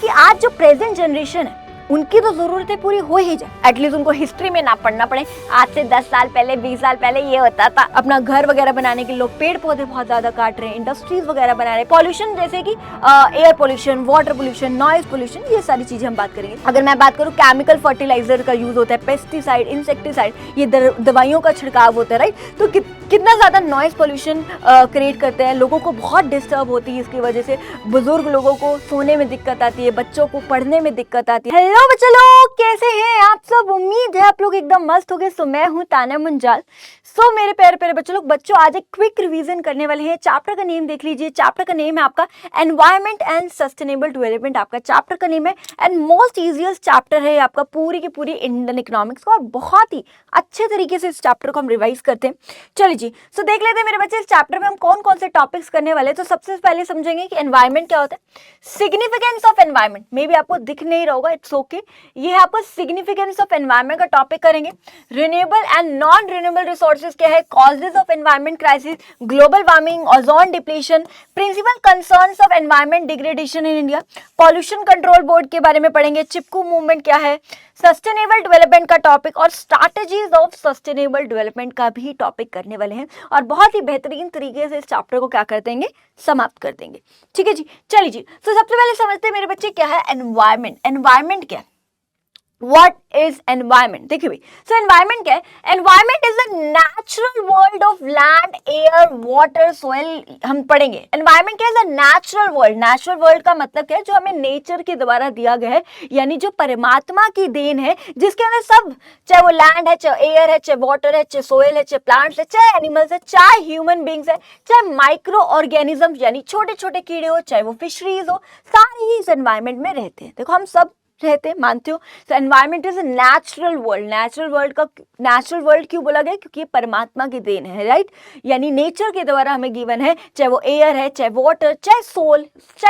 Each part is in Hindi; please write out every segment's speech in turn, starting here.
कि आज जो प्रेजेंट जनरेशन है उनकी तो जरूरतें पूरी हो ही जाए, एटलीस्ट उनको हिस्ट्री में ना पढ़ना पड़े। आज से 10 साल पहले 20 साल पहले ये होता था, अपना घर वगैरह बनाने के लिए लोग पेड़ पौधे बहुत ज्यादा काट रहे हैं, इंडस्ट्रीज वगैरह बना रहे हैं, पॉल्यूशन जैसे कि air pollution, water pollution, noise pollution, ये सारी चीजें हम बात करेंगे। अगर मैं बात करूँ केमिकल फर्टिलाइजर का यूज होता है, पेस्टिसाइड, इंसेक्टिसाइड, ये दवाइयों का छिड़काव होता है, राइट। तो कितना ज्यादा नॉइज पोल्यूशन क्रिएट करते हैं, लोगों को बहुत डिस्टर्ब होती है इसकी वजह से, बुजुर्ग लोगों को सोने में दिक्कत आती है, बच्चों को पढ़ने में दिक्कत आती है। हेलो बच्चों लोग, कैसे हैं आप सब? उम्मीद है आप लोग एकदम मस्त हो गए। सो मैं हूँ तान्या मुंजाल। सो मेरे प्यारे प्यारे बच्चों लोग, बच्चों आज एक क्विक रिवीजन करने वाले हैं। चैप्टर का नेम देख लीजिए, चैप्टर का नेम है आपका एनवायरमेंट एंड सस्टेनेबल डेवलपमेंट, आपका चैप्टर का नेम है एंड मोस्ट इजिएस्ट चैप्टर है आपका पूरी की पूरी इंडियन इकोनॉमिक्स का, और बहुत ही अच्छे तरीके से इस चैप्टर को हम रिवाइज करते हैं। चलिए जी, सो देख लेते हैं मेरे बच्चे इस चैप्टर में हम कौन कौन से टॉपिक्स करने वाले हैं। तो सबसे पहले समझेंगे कि एनवायरमेंट क्या होता है, significance of environment, may be आपको दिख नहीं रहा होगा, इट्स ओके, ये है आपको सिग्निफिकेंस ऑफ एनवायरमेंट का टॉपिक करेंगे। Renewable and non renewable resources क्या है, causes of environment crisis, global warming, ozone depletion, principal concerns of environment degradation in India, pollution control board के बारे में पढ़ेंगे, चिपकू मूवमेंट क्या है, सस्टेनेबल डेवलपमेंट का टॉपिक और स्ट्रैटेजीज ऑफ सस्टेनेबल डेवलपमेंट का भी टॉपिक करने वाले हैं, और बहुत ही बेहतरीन तरीके से इस चैप्टर को क्या कर देंगे, समाप्त कर देंगे। ठीक है जी, चलिए जी। तो सबसे पहले समझते हैं मेरे बच्चे क्या है एनवायरमेंट। एनवायरमेंट क्या है, What is environment? देखिए भाई, so environment क्या है? Environment is a natural world of land, air, water, soil, हम पढ़ेंगे। Environment क्या है? A natural world. Natural world का मतलब क्या है? जो हमें नेचर के द्वारा दिया गया है, यानी जो परमात्मा की देन है, जिसके अंदर सब, चाहे वो लैंड है, चाहे एयर है, चाहे वाटर है, चाहे सोयल है, चाहे प्लांट्स है, चाहे एनिमल्स है, चाहे ह्यूमन बींग्स है, चाहे माइक्रो ऑर्गेनिज्म यानी छोटे छोटे कीड़े हो, चाहे वो फिशरीज हो, सारे ही इस एनवायरमेंट में रहते हैं। देखो हम सब रहते हैं, मानते हो। तो environment is a natural world. Natural world का नेचुरल वर्ल्ड क्यों बोला गया? क्योंकि ये परमात्मा की देन है, राइट, यानी नेचर के द्वारा हमें गिवन है, चाहे वो एयर है, चाहे वाटर, चाहे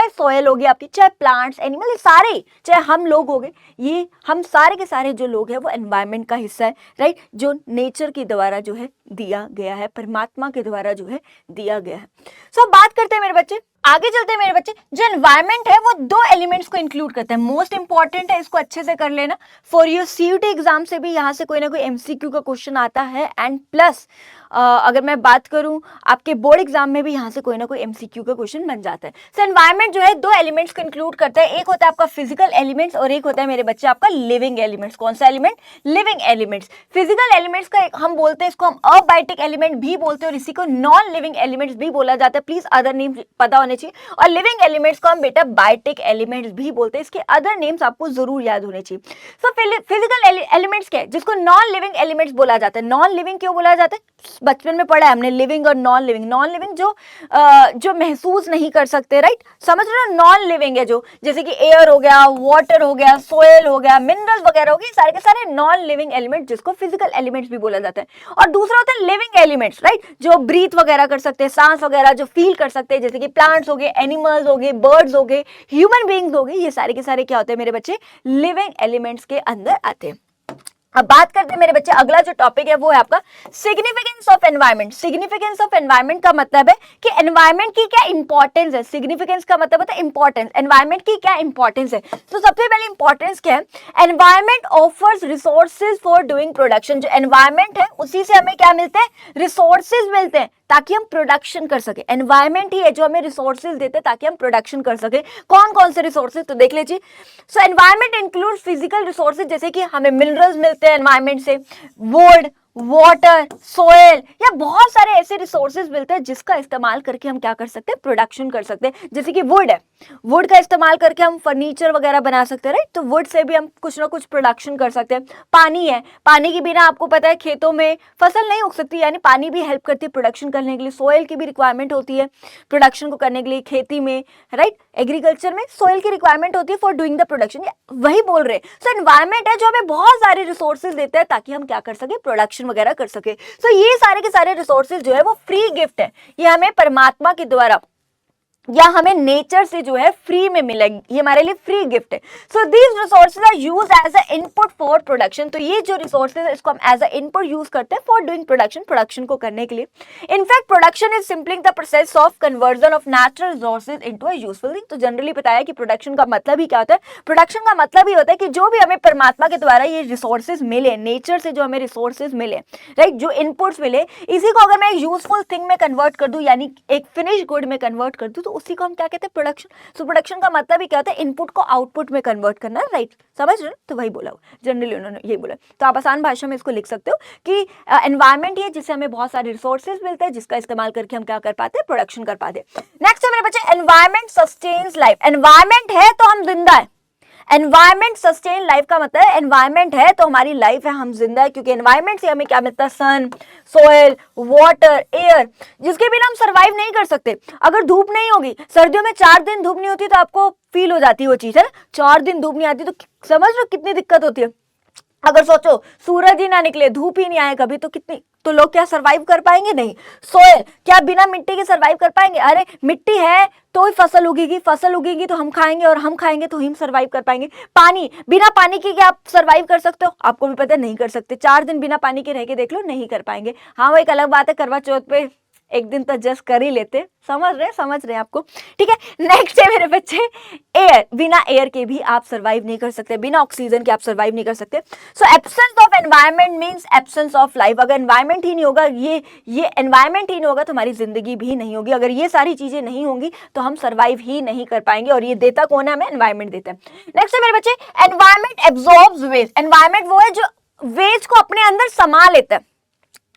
सोयल हो गया आपकी, चाहे प्लांट्स, एनिमल, ये सारे, चाहे हम लोग हो गए, ये हम सारे के सारे जो लोग हैं वो एनवायरमेंट का हिस्सा है, राइट, जो नेचर के द्वारा जो है दिया गया है, परमात्मा के द्वारा जो है दिया गया है। सो बात करते हैं मेरे बच्चे, आगे चलते हैं मेरे बच्चे। जो एनवायरमेंट है वो दो एलिमेंट्स को इंक्लूड करता है, मोस्ट इंपॉर्टेंट है, इसको अच्छे से कर लेना। फॉर योर सीयूटी एग्जाम से भी यहाँ से कोई ना कोई एमसीक्यू का क्वेश्चन आता है, एंड प्लस अगर मैं बात करूं आपके बोर्ड एग्जाम में भी यहाँ से कोई ना कोई एमसीक्यू का क्वेश्चन बन जाता है। सो एनवायरमेंट जो है दो एलिमेंट्स को इंक्लूड करता है, एक होता है आपका फिजिकल एलिमेंट्स और एक होता है मेरे बच्चे आपका लिविंग एलिमेंट्स। कौन सा element? Living elements. Physical elements का हम बोलते हैं, इसको हम अबायोटिक एलिमेंट भी बोलते हैं, और इसी को नॉन लिविंग एलिमेंट्स भी बोला जाता है। प्लीज अदर नेम पता होने चाहिए। और लिविंग एलिमेंट्स को हम बेटा बायोटिक एलिमेंट्स भी बोलते हैं, इसके अदर नेम्स आपको जरूर याद होने चाहिए। सो फिजिकल एलिमेंट्स क्या है जिसको नॉन लिविंग एलिमेंट्स बोला जाता है? नॉन लिविंग क्यों बोला जाता है? बचपन में पढ़ा है हमने लिविंग और नॉन लिविंग। नॉन लिविंग जो महसूस नहीं कर सकते, राइट, समझ रहे हो? नॉन लिविंग है जो, जैसे कि एयर हो गया, वाटर हो गया, सोयल हो गया, मिनरल्स वगैरह हो गए, सारे के सारे नॉन लिविंग एलिमेंट, जिसको फिजिकल एलिमेंट्स भी बोला जाता है। और दूसरा होता है लिविंग एलिमेंट्स, राइट, जो ब्रीथ वगैरह कर सकते हैं, सांस वगैरह जो फील कर सकते हैं, जैसे कि प्लांट्स हो गए, एनिमल्स हो गए, बर्ड्स हो गए, ह्यूमन बीइंग्स हो गए, ये सारे के सारे क्या होते हैं मेरे बच्चे? लिविंग एलिमेंट्स के अंदर आते हैं। अब बात करते हैं मेरे बच्चे, अगला जो टॉपिक है वो है आपका significance of environment. Significance of environment का मतलब है कि एनवायरमेंट की क्या इंपॉर्टेंस है। सिग्निफिकेंस का मतलब होता है इंपॉर्टेंस, एनवायरमेंट की क्या इंपॉर्टेंस है। तो सबसे पहले इंपॉर्टेंस क्या है? Environment offers resources for doing production. जो एनवायरमेंट है उसी से हमें क्या मिलते हैं? रिसोर्सेज मिलते हैं, ताकि हम प्रोडक्शन कर सके। एनवायरमेंट ही है जो हमें रिसोर्सेज देते हैं ताकि हम प्रोडक्शन कर सके। कौन कौन से रिसोर्सेज? तो देख लीजिए। सो एनवायरमेंट इंक्लूड फिजिकल रिसोर्सेज, जैसे कि हमें मिनरल्स मिलते हैं एनवायरमेंट से, वुड, वाटर, सोयल, या बहुत सारे ऐसे रिसोर्सेज मिलते हैं जिसका इस्तेमाल करके हम क्या कर सकते हैं? प्रोडक्शन कर सकते हैं। जैसे कि वुड है, वुड का इस्तेमाल करके हम फर्नीचर वगैरह बना सकते हैं, राइट, तो वुड से भी हम कुछ ना कुछ प्रोडक्शन कर सकते हैं। पानी है, पानी के बिना आपको पता है खेतों में फसल नहीं उग सकती, यानी पानी भी हेल्प करती है प्रोडक्शन करने के लिए। सोयल की भी रिक्वायरमेंट होती है प्रोडक्शन को करने के लिए, खेती में, राइट, एग्रीकल्चर में सोयल की रिक्वायरमेंट होती है फॉर डूइंग द प्रोडक्शन, वही बोल रहे हैं। सो एनवायरमेंट है जो हमें बहुत सारे रिसोर्सेज देते हैं ताकि हम क्या कर सके? प्रोडक्शन वगैरह कर सके। सो ये सारे के सारे रिसोर्सेज जो है वो फ्री गिफ्ट है, ये हमें परमात्मा के द्वारा या हमें नेचर से जो है फ्री में मिलेगी, ये हमारे लिए फ्री गिफ्ट है। So these resources are use as a input for production, तो ये जो रिसोर्सेज है इसको हम एज अ इनपुट यूज करते हैं फॉर डूइंग प्रोडक्शन, प्रोडक्शन को करने के लिए। In fact production is simply the process of conversion of natural resources into a useful thing. तो जनरली बताया कि प्रोडक्शन का मतलब ही क्या होता है, प्रोडक्शन का मतलब ही होता है कि जो भी हमें परमात्मा के द्वारा ये रिसोर्सेज मिले, नेचर से जो हमें रिसोर्सेज मिले, राइट, जो इनपुट्स मिले, इसी को अगर मैं एक यूजफुल थिंग में कन्वर्ट कर दूं, यानी एक फिनिश गुड में कन्वर्ट कर दूं, तो उसी को हम क्या कहते हैं, प्रोडक्शन। सो प्रोडक्शन का मतलब ही क्या होता है, इनपुट को आउटपुट में कन्वर्ट करना, राइट, समझ रहे हो? तो वही बोला, जनरली उन्होंने ये बोला। तो आप आसान भाषा में इसको लिख सकते हो कि एनवायरमेंट ही है जिससे हमें बहुत सारे रिसोर्सेज मिलते हैं, जिसका इस्तेमाल करके हम क्या कर पाते हैं, प्रोडक्शन कर पाते हैं। नेक्स्ट है मेरे बच्चे, एनवायरमेंट सस्टेन्स लाइफ। एनवायरमेंट है तो हम जिंदा है। एनवायरमेंट सस्टेन लाइफ का मतलब है एनवायरमेंट है तो हमारी लाइफ है, हम जिंदा है, क्योंकि एनवायरमेंट से हमें क्या मिलता है, सन, सोयल, वाटर, एयर, जिसके बिना हम सर्वाइव नहीं कर सकते। अगर धूप नहीं होगी, सर्दियों में 4 दिन धूप नहीं होती तो आपको फील हो जाती है वो चीज, है ना, 4 दिन धूप नहीं आती तो समझ लो कितनी दिक्कत होती है। अगर सोचो सूरज ही ना निकले, धूप ही नहीं आए कभी, तो कितनी, तो लोग क्या सर्वाइव कर पाएंगे? नहीं। सोयल, क्या बिना मिट्टी के सर्वाइव कर पाएंगे? अरे मिट्टी है तो ही फसल उगेगी, फसल उगेगी तो हम खाएंगे, और हम खाएंगे तो हम सर्वाइव कर पाएंगे। पानी, बिना पानी के क्या आप सर्वाइव कर सकते हो? आपको भी पता है नहीं कर सकते। 4 दिन बिना पानी के रह के देख लो, नहीं कर पाएंगे। हाँ वो एक अलग बात है, करवा चौथ पे एक दिन तो जस्ट कर ही लेते, समझ रहे हैं आपको, ठीक है। नेक्स्ट है मेरे बच्चे, एयर। बिना एयर के भी आप सर्वाइव नहीं कर सकते, बिना ऑक्सीजन के आप सर्वाइव नहीं कर सकते। So absence of environment means absence of life. अगर एनवायरनमेंट ही नहीं होगा, ये एनवायरनमेंट ही नहीं होगा तो हमारी जिंदगी भी नहीं होगी। अगर ये सारी चीजें नहीं होंगी तो हम सर्वाइव ही नहीं कर पाएंगे, और ये देता कौन है हमें? एनवायरनमेंट देता है। नेक्स्ट है मेरे बच्चे, एनवायरनमेंट एब्जॉर्ब्स वेस्ट। एनवायरनमेंट वो है जो वेस्ट को अपने अंदर समा लेता है।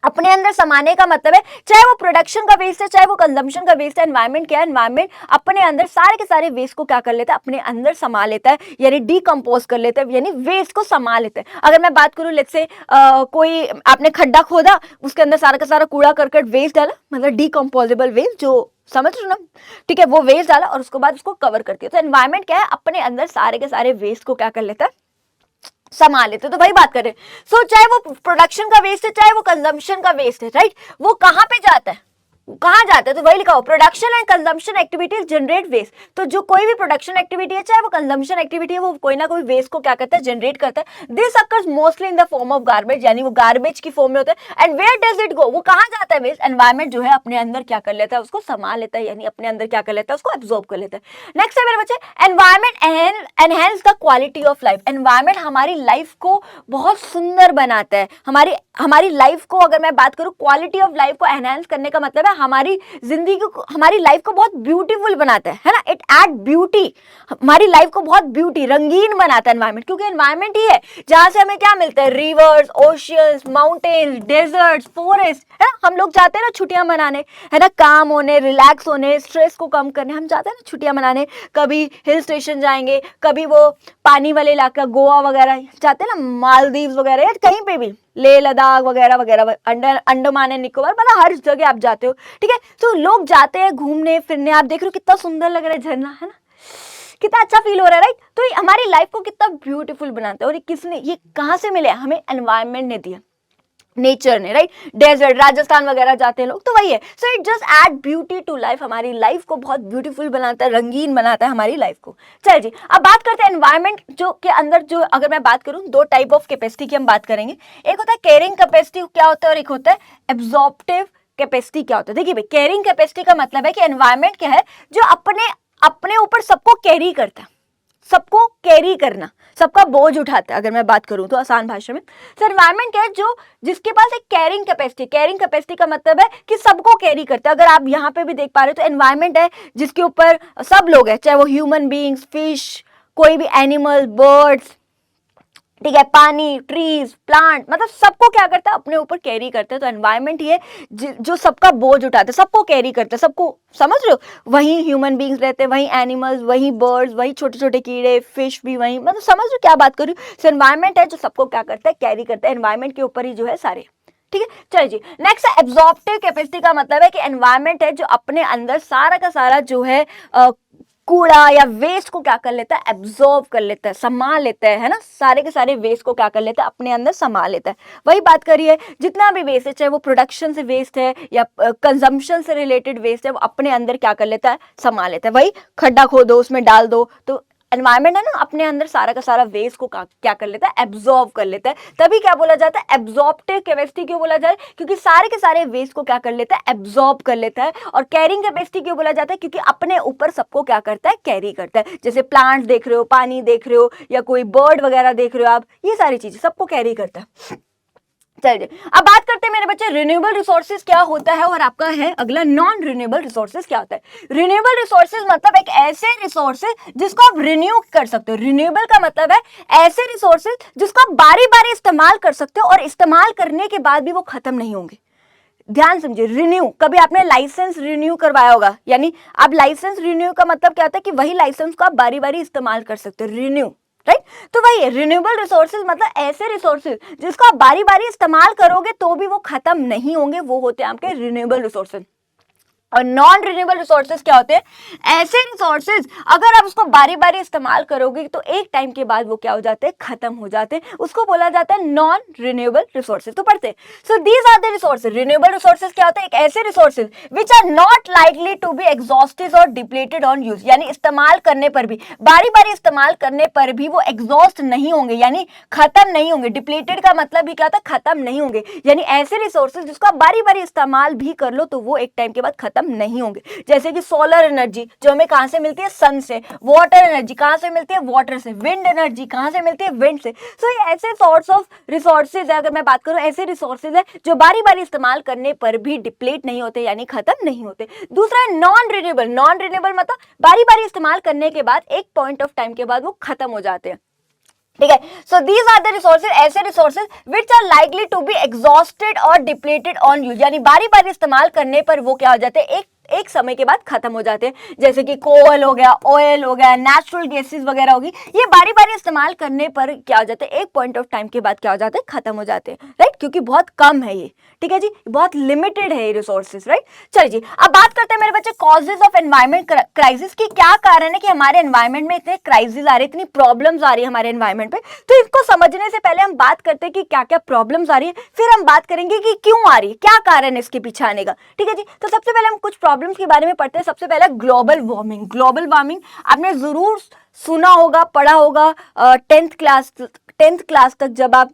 अपने अंदर समाने का मतलब है, चाहे वो प्रोडक्शन का वेस्ट है, चाहे वो कंजम्पशन का वेस्ट है, एनवायरनमेंट क्या है, एनवायरनमेंट अपने अंदर सारे के सारे वेस्ट को क्या कर लेता है, अपने अंदर समा लेता है, यानी डीकंपोज कर लेता है, यानी वेस्ट को समा लेता है। अगर मैं बात करूं, लेट्स से कोई आपने खड्डा खोदा, उसके अंदर सारा का सारा कूड़ा करकट वेस्ट डाला, मतलब डीकंपोजेबल वेस्ट, जो समझ रहे हो ना, ठीक है, वो वेस्ट डाला और उसके बाद उसको कवर करती है। तो एनवायरनमेंट क्या है, अपने अंदर सारे के सारे वेस्ट को क्या कर लेता है, संभाल लेते। तो वही बात कर रहे हैं। सो चाहे वो प्रोडक्शन का वेस्ट है, चाहे वो कंजम्पशन का वेस्ट है, राइट, वो कहां पे जाता है, कहां जाता है? तो वही लिखा हो, production and consumption activities generate waste. तो जो कोई भी प्रोडक्शन एक्टिविटी है, चाहे वो कंजम्पशन एक्टिविटी है, वो कोई ना कोई वेस्ट को क्या करता है, जनरेट करता है। This occurs mostly in the form of garbage, यानी वो गार्बेज की फॉर्म में होता है। And where does it go, वो कहां जाता है वेस्ट? एनवायरनमेंट जो है अपने अंदर क्या कर लेता है, उसको संभाल लेता है, यानी अपने अंदर क्या कर लेता है, उसको एब्जॉर्ब कर लेता है। नेक्स्ट है मेरे बच्चे, environment enhance the quality of life. Environment हमारी लाइफ को बहुत सुंदर बनाता है। हमारी लाइफ को, अगर मैं बात करूं, क्वालिटी ऑफ लाइफ को एनहांस करने का मतलब है हमारी जिंदगी को, हमारी लाइफ को बहुत ब्यूटीफुल बनाता है ना, इट ऐड ब्यूटी, हमारी लाइफ को बहुत ब्यूटी, रंगीन बनाता है एनवायरनमेंट, क्योंकि एनवायरनमेंट ही है जहां से हमें क्या मिलता है, rivers, oceans, mountains, deserts, forest, है ना। हम लोग जाते हैं ना छुट्टियां मनाने, है ना, काम होने, रिलैक्स होने, स्ट्रेस को कम करने हम जाते हैं ना छुट्टियां मनाने। कभी हिल स्टेशन जाएंगे, कभी वो पानी वाले इलाका गोवा वगैरह जाते हैं ना, मालदीव वगैरह, या कहीं पे भी लेह लद्दाख वगैरह वगैरह, अंडमान एंड निकोबार, मतलब हर जगह आप जाते हो, ठीक है। तो लोग जाते हैं घूमने फिरने, आप देख रहे हो कितना सुंदर लग रहा है झरना, है ना, कितना अच्छा फील हो रहा है, राइट। तो ये हमारी लाइफ को कितना ब्यूटीफुल बनाता है, और ये किसने, ये कहां से मिले हमें? एनवायरनमेंट ने दिया, नेचर ने, राइट। डेजर्ट, राजस्थान वगैरह जाते हैं लोग, तो वही है। So it just add beauty to life, हमारी लाइफ को बहुत ब्यूटीफुल बनाता है, रंगीन बनाता है हमारी लाइफ को। चल जी, अब बात करते हैं एनवायरनमेंट जो के अंदर, जो अगर मैं बात करूं, 2 टाइप ऑफ कैपेसिटी की हम बात करेंगे। एक होता है कैरिंग कैपेसिटी, क्या होता है, और एक होता है एब्जॉर्प्टिव कैपेसिटी, क्या होता है। देखिए भाई, कैरिंग कैपेसिटी का मतलब है कि एनवायरनमेंट क्या है, जो अपने ऊपर सबको कैरी करता है, सबको कैरी करना, सबका बोझ उठाता है। अगर मैं बात करूं तो आसान भाषा में, सर एनवायरनमेंट क्या है, जो जिसके पास एक कैरिंग कैपेसिटी का मतलब है कि सबको कैरी करता है। अगर आप यहाँ पे भी देख पा रहे हो तो एनवायरनमेंट है जिसके ऊपर सब लोग हैं, चाहे वो ह्यूमन बीइंग्स, फिश, कोई भी एनिमल, बर्ड्स, ठीक है, पानी, ट्रीज, प्लांट, मतलब सबको क्या करता है, अपने ऊपर कैरी करता है। तो एनवायरनमेंट ही है जो सबका बोझ उठाता है, सबको कैरी करता है, सबको, समझ रहे हो, वहीं ह्यूमन बीइंग्स रहते हैं, वहीं एनिमल्स, वहीं बर्ड्स, वहीं छोटे छोटे कीड़े, फिश भी वहीं, मतलब समझ रहे हो क्या बात कर रही हूँ। सो एनवायरनमेंट है जो सबको क्या करता है, कैरी करता है, एनवायरनमेंट के ऊपर ही जो है सारे, ठीक है। चलिए जी, नेक्स्ट है एब्जॉर्प्टिव कैपेसिटी का मतलब है कि एनवायरनमेंट है जो अपने अंदर सारा का सारा जो है कूड़ा या वेस्ट को क्या कर लेता है, एब्जॉर्ब कर लेता है, संभाल लेता है ना, सारे के सारे वेस्ट को क्या कर लेता है, अपने अंदर संभाल लेता है। वही बात करिए, जितना भी वेस्ट है, चाहे वो प्रोडक्शन से वेस्ट है या कंजम्पशन से रिलेटेड वेस्ट है, वो अपने अंदर क्या कर लेता है, संभाल लेता है। वही खड्डा खोदो, उसमें डाल दो, तो एनवायरमेंट है ना, अपने अंदर सारा का सारा वेस्ट को क्या कर लेता है, एब्जॉर्ब कर लेता है। तभी क्या बोला जाता है, एब्जॉर्प्टिव कैपेसिटी क्यों बोला जाता है, क्योंकि सारे के सारे वेस्ट को क्या कर लेता है, एब्जॉर्ब कर लेता है। और कैरिंग कैपेसिटी क्यों बोला जाता है, क्योंकि अपने ऊपर सबको क्या करता है, कैरी करता है। जैसे प्लांट्स देख रहे हो, पानी देख रहे हो, या कोई बर्ड वगैरह देख रहे हो आप, ये सारी चीजें सबको कैरी करता है। चलिए अब बात करते हैं मेरे बच्चे, रिन्यूएबल रिसोर्सेज क्या होता है, और आपका है अगला नॉन रिन्यूएबल रिसोर्सेज क्या होता है। रिन्यूएबल रिसोर्सेज मतलब एक ऐसे रिसोर्सेज जिसको आप रिन्यू कर सकते हो। रिन्यूएबल का मतलब है ऐसे रिसोर्सेज जिसको आप बारी बारी इस्तेमाल कर सकते हो और इस्तेमाल करने के बाद भी वो खत्म नहीं होंगे। ध्यान समझिए, रिन्यू, कभी आपने लाइसेंस रिन्यू करवाया होगा, यानी आप लाइसेंस रिन्यू का मतलब क्या होता है कि वही लाइसेंस को आप बारी बारी इस्तेमाल कर सकते हो, रिन्यू, राइट। तो वही है रिन्यूएबल रिसोर्सेज, मतलब ऐसे रिसोर्सेज जिसको आप बारी बारी इस्तेमाल करोगे तो भी वो खत्म नहीं होंगे, वो होते हैं आपके रिन्यूएबल रिसोर्सेज। और नॉन रिन्यूएबल रिसोर्सेज क्या होते हैं, ऐसे रिसोर्सेज अगर आप उसको बारी बारी इस्तेमाल करोगे तो एक टाइम के बाद वो क्या हो जाते हैं, खत्म हो जाते हैं, उसको बोला जाता है नॉन रिन्यूएबल रिसोर्सेज। तो पढ़ते हैं, so these are the resources. Renewable resources क्या होते हैं, एक ऐसे resources which are not likely to be exhausted और डिप्लीटेड ऑन यूज, यानी इस्तेमाल करने पर भी, बारी बारी इस्तेमाल करने पर भी वो एग्जॉस्ट नहीं होंगे, यानी खत्म नहीं होंगे। डिप्लीटेड का मतलब भी क्या होता है, खत्म नहीं होंगे, यानी ऐसे रिसोर्सेज जिसको आप बारी बारी इस्तेमाल भी कर लो तो वो एक टाइम के बाद खत्म नहीं होंगे। जैसे कि सोलर एनर्जी जो हमें कहां से मिलती है, सन से। वाटर एनर्जी कहां से मिलती है, वाटर से। विंड एनर्जी कहां से मिलती है, विंड से। सो ये ऐसे सॉर्ट्स ऑफ रिसोर्सेज है, अगर मैं बात करूं ऐसे रिसोर्सेज है जो बारी बारी इस्तेमाल करने पर भी डिप्लीट नहीं होते, यानी खत्म नहीं होते। दूसरा है नॉन रिन्यूएबल। नॉन रिन्यूएबल मतलब बारी बारी इस्तेमाल करने के बाद एक पॉइंट ऑफ टाइम के बाद वो खत्म हो जाते हैं, ठीक है। So these are the resources, ऐसे resources which are likely to be exhausted और डिप्लीटेड ऑन यूज, यानी बारी बारी इस्तेमाल करने पर वो क्या हो जाते हैं, एक समय के बाद खत्म हो जाते हैं। जैसे कि कोल हो गया, ऑयल हो गया, नेचुरल गैसेस वगैरह होगी, ये बारी बारी इस्तेमाल करने पर क्या हो जाते हैं, एक पॉइंट ऑफ टाइम के बाद क्या हो जाते हैं, खत्म हो जाते हैं, राइट, क्योंकि बहुत कम है ये, ठीक है जी, बहुत लिमिटेड है ये रिसोर्सेज, राइट। चलिए जी, अब बात करते हैं मेरे बच्चे कॉजेज ऑफ एनवायरमेंट क्राइसिस की। क्या कारण है कि हमारे एनवायरमेंट में इतने क्राइसिस आ रही है, इतनी प्रॉब्लम्स आ रही है हमारे एनवायरमेंट पे। तो इसको समझने से पहले हम बात करते हैं कि क्या क्या प्रॉब्लम्स आ रही है, फिर हम बात करेंगे कि क्यों आ रही है, क्या कारण है इसके पीछे आने का, ठीक है जी। तो सबसे पहले हम कुछ प्रॉब्लम्स के बारे में पढ़ते हैं। सबसे पहले ग्लोबल वार्मिंग। ग्लोबल वार्मिंग आपने जरूर सुना होगा, पढ़ा होगा, 10th क्लास तक जब आप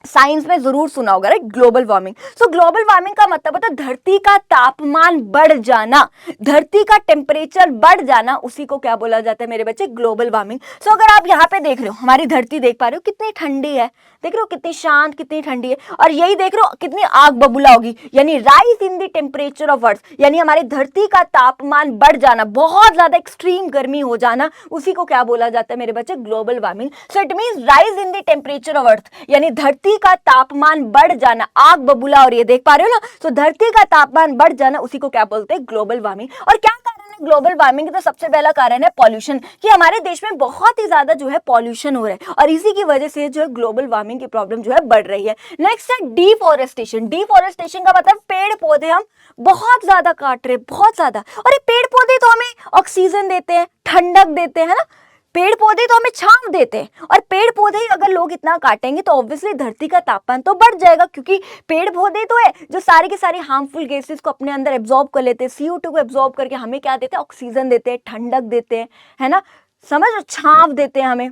साइंस में जरूर सुना होगा, राइट, ग्लोबल वार्मिंग। सो ग्लोबल वार्मिंग का मतलब होता है धरती का तापमान बढ़ जाना, धरती का टेम्परेचर बढ़ जाना, उसी को क्या बोला जाता है मेरे बच्चे, ग्लोबल वार्मिंग। सो अगर आप यहाँ पे देख रहे हो, हमारी धरती देख पा रहे हो कितनी ठंडी है, देख रहे हो कितनी शांत, कितनी ठंडी है, और यही देख रहे हो कितनी आग बबूला होगी, यानी rise in the temperature of earth, यानी हमारी धरती का तापमान बढ़ जाना, बहुत ज्यादा एक्सट्रीम गर्मी हो जाना, उसी को क्या बोला जाता है मेरे बच्चे, global warming. So it means rise in the temperature of earth, यानी धरती का तापमान बढ़ जाना, आग बबूला, और ये देख पा रहे हो ना, तो धरती का तापमान बढ़ जाना, उसी को क्या बोलते हैं, ग्लोबल वार्मिंग। और क्या कारण है ग्लोबल वार्मिंग? तो सबसे पहला कारण है पॉल्यूशन, कि हमारे देश में बहुत ही ज्यादा जो है पॉल्यूशन हो रहा है, और इसी की वजह से जो है ग्लोबल वार्मिंग की प्रॉब्लम जो है बढ़ रही है। नेक्स्ट है डिफॉरेस्टेशन। डिफॉरेस्टेशन का मतलब पेड़ पौधे हम बहुत ज्यादा काट रहे हैं, बहुत ज्यादा। और ये पेड़ पौधे तो हमें ऑक्सीजन देते हैं, ठंडक देते हैं, है ना, पेड़ पौधे तो हमें छांव देते हैं, और पेड़ पौधे अगर लोग इतना काटेंगे तो ऑब्वियसली धरती का तापमान तो बढ़ जाएगा, क्योंकि पेड़ पौधे तो है जो सारी की सारी हार्मफुल गैसेस को अपने अंदर एब्जॉर्ब कर लेते हैं, CO2 को एब्जॉर्ब करके हमें क्या देते हैं, ऑक्सीजन देते हैं, ठंडक देते हैं, है ना, समझ, छांव देते हैं हमें,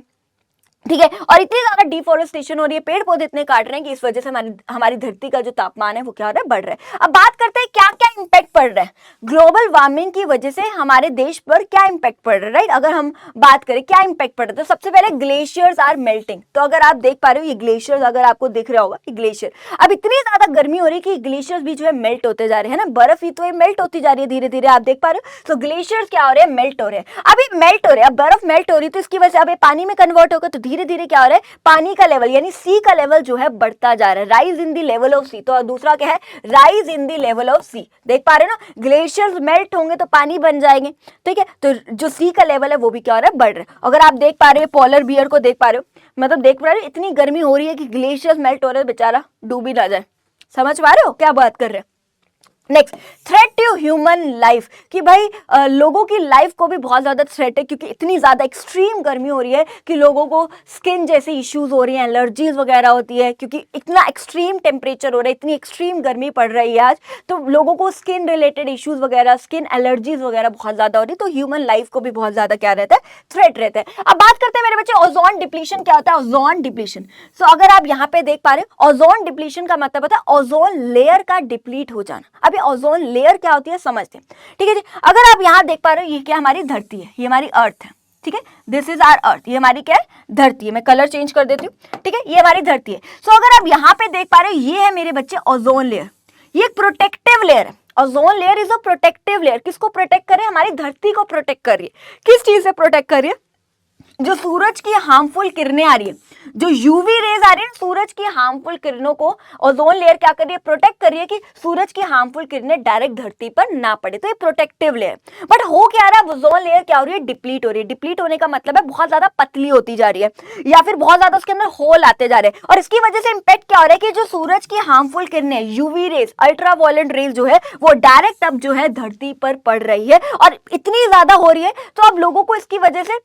ठीक है। और इतनी ज्यादा डिफॉरेस्टेशन हो रही है, पेड़ पौधे इतने काट रहे हैं कि इस वजह से हमारी धरती का जो तापमान है वो क्या हो रहा है, बढ़ रहा है। अब बात करते हैं क्या क्या इंपैक्ट पड़ रहा है ग्लोबल वार्मिंग की वजह से हमारे देश पर, क्या इंपैक्ट पड़ रहा है, राइट। अगर हम बात करें क्या इंपैक्ट पड़ रहा है, तो सबसे पहले ग्लेशियर्स आर मेल्टिंग। तो अगर आप देख पा रहे हो ये ग्लेशियर्स, अगर आपको दिख रहा होगा ये ग्लेशियर, अब इतनी ज्यादा गर्मी हो रही है कि ग्लेशियर्स भी जो है मेल्ट होते जा रहे हैं ना, बर्फ ही तो मेल्ट होती जा रही है धीरे धीरे, आप देख पा रहे हो। तो ग्लेशियर्स क्या हो रहे हैं, मेल्ट हो रहे हैं। अब ये मेल्ट हो रहे हैं, अब बर्फ मेल्ट हो रही है, तो इसकी वजह से अब ये पानी में कन्वर्ट होगा, तो धीरे धीरे क्या हो रहा है, पानी का लेवल यानी सी का लेवल जो है बढ़ता जा रहा है, rise in the level of sea. तो दूसरा क्या है, rise in the level of sea. देख पा रहे हो ना, ग्लेशियर्स मेल्ट होंगे तो पानी बन जाएंगे, ठीक है। तो जो सी का लेवल है वो भी क्या हो रहा है, बढ़ रहा है। अगर आप देख पा रहे हो पोलर बियर को देख पा रहे हो, मतलब देख पा रहे हो इतनी गर्मी हो रही है कि ग्लेशियर्स मेल्ट हो रहे हैं, बेचारा डूब ही ना जाए। समझ पा रहे हो क्या बात कर रहे हैं, next, threat to human life, कि भाई लोगों की लाइफ को भी बहुत ज़्यादा थ्रेट है, क्योंकि इतनी ज़्यादा एक्सट्रीम गर्मी हो रही है कि लोगों को स्किन जैसे इश्यूज हो रही हैं, एलर्जीज वगैरह होती है, क्योंकि इतना एक्सट्रीम टेम्परेचर हो रहा है, इतनी एक्सट्रीम गर्मी पड़ रही है आज, तो लोगों को स्किन रिलेटेड इश्यूज वगैरह, स्किन एलर्जीज वगैरह बहुत ज़्यादा हो रही है, तो ह्यूमन लाइफ को भी बहुत ज़्यादा क्या रहता है, थ्रेट रहता है। अब बात करते हैं मेरे बच्चे ओजोन डिप्लीशन क्या होता है। ओजोन डिप्लीशन, सो अगर आप यहाँ पे देख पा रहे हो, ओजोन डिप्लीशन का मतलब होता है ओजोन लेयर का डिप्लीट हो जाना। अभी ओजोन लेयर क्या होती है समझते हैं, ठीक है जी। अगर आप यहां देख पा रहे हो, ये क्या हमारी धरती है, ये हमारी अर्थ है, ठीक है, दिस इज आवर अर्थ, ये हमारी क्या है, धरती है। मैं कलर चेंज कर देती हूँ, ठीक है, ये हमारी धरती है। सो अगर आप यहां पे देख पा रहे हो, ये है मेरे बच्चे ओजोन लेयर, ये एक प्रोटेक्टिव लेयर है। Ozone layer is a protective layer, किसको प्रोटेक्ट करे, हमारी धरती को प्रोटेक्ट कर रही है। किस चीज से प्रोटेक्ट कर रही है, जो सूरज की हार्मफुल किरणें आ रही है, जो यूवी रेज आ रही है सूरज की हार्मफुल किरणों को ओजोन लेयर क्या कर रही है, प्रोटेक्ट कर रही है कि सूरज की हार्मफुल किरणें डायरेक्ट धरती पर ना पड़े, तो ये प्रोटेक्टिव लेयर। बट हो क्या रहा है, ओजोन लेयर क्या हो रही है, डिप्लीट हो रही है। डिप्लीट होने का मतलब है बहुत ज्यादा पतली होती जा रही है, या फिर बहुत ज्यादा उसके अंदर होल आते जा रहे हैं, और इसकी वजह से इंपैक्ट क्या हो रहा है कि जो सूरज की हार्मफुल किरणें, यूवी रेज, अल्ट्रावायलेट रेज जो है वो डायरेक्ट अब जो है धरती पर पड़ रही है, और इतनी ज्यादा हो रही है तो अब लोगों को इसकी वजह से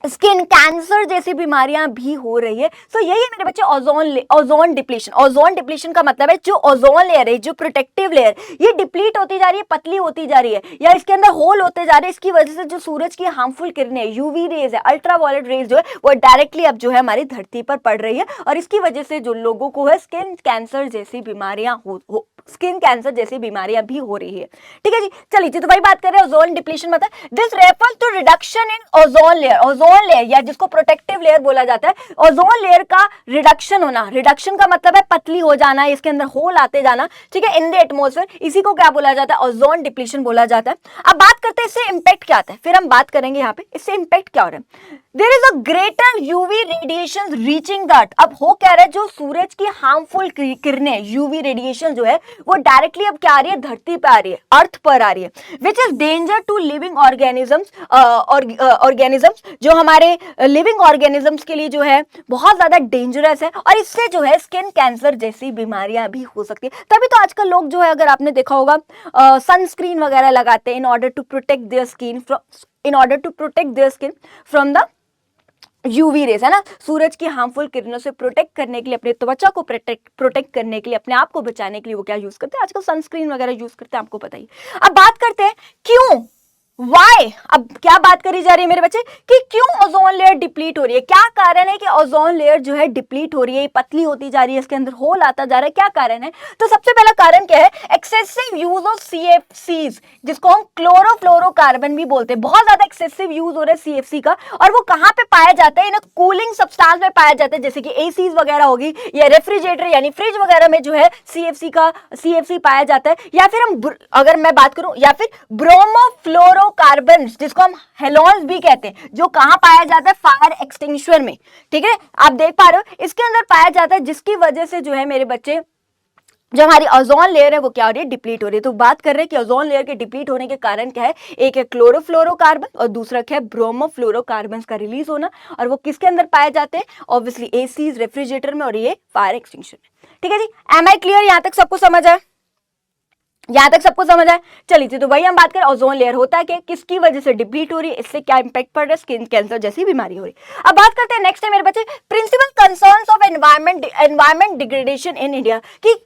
स्किन कैंसर जैसी बीमारियां भी हो रही है। तो यही है मेरे बच्चे ओजोन डिप्लीशन। ओजोन डिप्लीशन का मतलब है जो ओजोन लेयर है, जो प्रोटेक्टिव लेयर, ये डिप्लीट होती जा रही है, पतली होती जा रही है, या इसके अंदर होल होते जा रहे हैं। इसकी वजह से जो सूरज की हार्मफुल किरणें, यूवी रेज है, अल्ट्रावायलेट रेज जो है वो डायरेक्टली अब जो है हमारी धरती पर पड़ रही है, और इसकी वजह से जो लोगों को है स्किन कैंसर जैसी बीमारियां स्किन कैंसर जैसी बीमारियां भी हो रही है, ठीक है जी। चलिए जी, तो वही बात कर रहे हैं ओजोन डिप्लीशन मतलब this refers to reduction in ozone layer. Ozone layer या जिसको प्रोटेक्टिव लेयर बोला जाता है, ओजोन लेयर का रिडक्शन होना। रिडक्शन का मतलब है पतली हो जाना, इसके अंदर होल आते जाना, ठीक है, इन द एटमॉस्फेयर, इसी को क्या बोला जाता है, ओजोन डिप्लीशन बोला जाता है। अब बात करते हैं इससे इंपैक्ट क्या आता है, फिर हम बात करेंगे यहाँ पे इससे इंपैक्ट क्या हो रहा है। There is a greater UV radiation reaching the earth. अब हो क्या रहा है, जो सूरज की हार्मफुल किरणें, यूवी रेडिएशन जो है वो डायरेक्टली अब क्या आ रही है, धरती पे आ रही है, अर्थ पर आ रही है, which is danger to living organisms. Organisms जो हमारे लिविंग ऑर्गेनिजम्स के लिए जो है बहुत ज्यादा डेंजरस है, और इससे जो है स्किन कैंसर जैसी बीमारियां भी हो सकती है। तभी तो आजकल लोग जो है, अगर आपने देखा होगा, सनस्क्रीन वगैरह लगाते हैं in order to protect their skin from the UV rays, है ना, सूरज की हार्मफुल किरणों से प्रोटेक्ट करने के लिए, अपने त्वचा को प्रोटेक्ट करने के लिए, अपने आप को बचाने के लिए वो क्या यूज करते हैं, आजकल सनस्क्रीन वगैरह यूज करते हैं, आपको पता ही। अब बात करते हैं क्यों, वाई। अब क्या बात करी जा रही है मेरे बच्चे कि क्यों ओजोन लेयर डिप्लीट हो रही है, क्या कारण है कि ओजोन लेयर जो है डिप्लीट हो रही है, पतली होती जा रही है, इसके अंदर होल आता जा रहा है, क्या कारण है। तो सबसे पहला कारण क्या है, एक्सेसिव यूज ऑफ CFCs, जिसको हम क्लोरोफ्लोरोकार्बन भी बोलते हैं। बहुत ज्यादा एक्सेसिव यूज हो रहा है CFC का, और वो कहां पे पाया जाता है, इन कूलिंग सब्सटेंस में पाया जाता है, जैसे कि एसीज वगैरह होगी, या रेफ्रिजरेटर यानी फ्रिज वगैरह में जो है CFC पाया जाता है, या फिर हम अगर मैं बात करूं, या फिर ब्रोमोफ्लोरो कार्बन, जिसको हम हेलोन्स भी कहते हैं, जो कहां पाया जाता है, फायर एक्सटिंग्विशर में, ठीक है, आप देख पा रहे हो, इसके अंदर पाया जाता है, जिसकी वजह से जो है मेरे बच्चे जो हमारी ओजोन लेयर है वो क्या हो रही है, डिप्लीट हो रही है। तो बात कर रहे हैं कि ओजोन लेयर के डिप्लीट होने के कारण क्या है, एक है क्लोरोफ्लोरोकार्बन और दूसरा क्या है, ब्रोमोफ्लोरोकार्बन का रिलीज होना, और वो किसके अंदर पाए जाते हैं, ऑब्वियसली एसीज, रेफ्रिजरेटर में, और ये फायर एक्सटिंग्विशर में, ठीक है जी। एम आई क्लियर, यहां तक सबको समझ आए, यहां तक सबको समझ आए। चलिए, तो वही हम बात करें ओजोन लेयर होता है कि किसकी वजह से डिप्लीट हो रही है, इससे क्या इंपैक्ट पड़ रहा है, स्किन कैंसर जैसी बीमारी हो रही है। अब बात करते हैं नेक्स्ट है मेरे बच्चे principal concerns of environment degradation in India, कि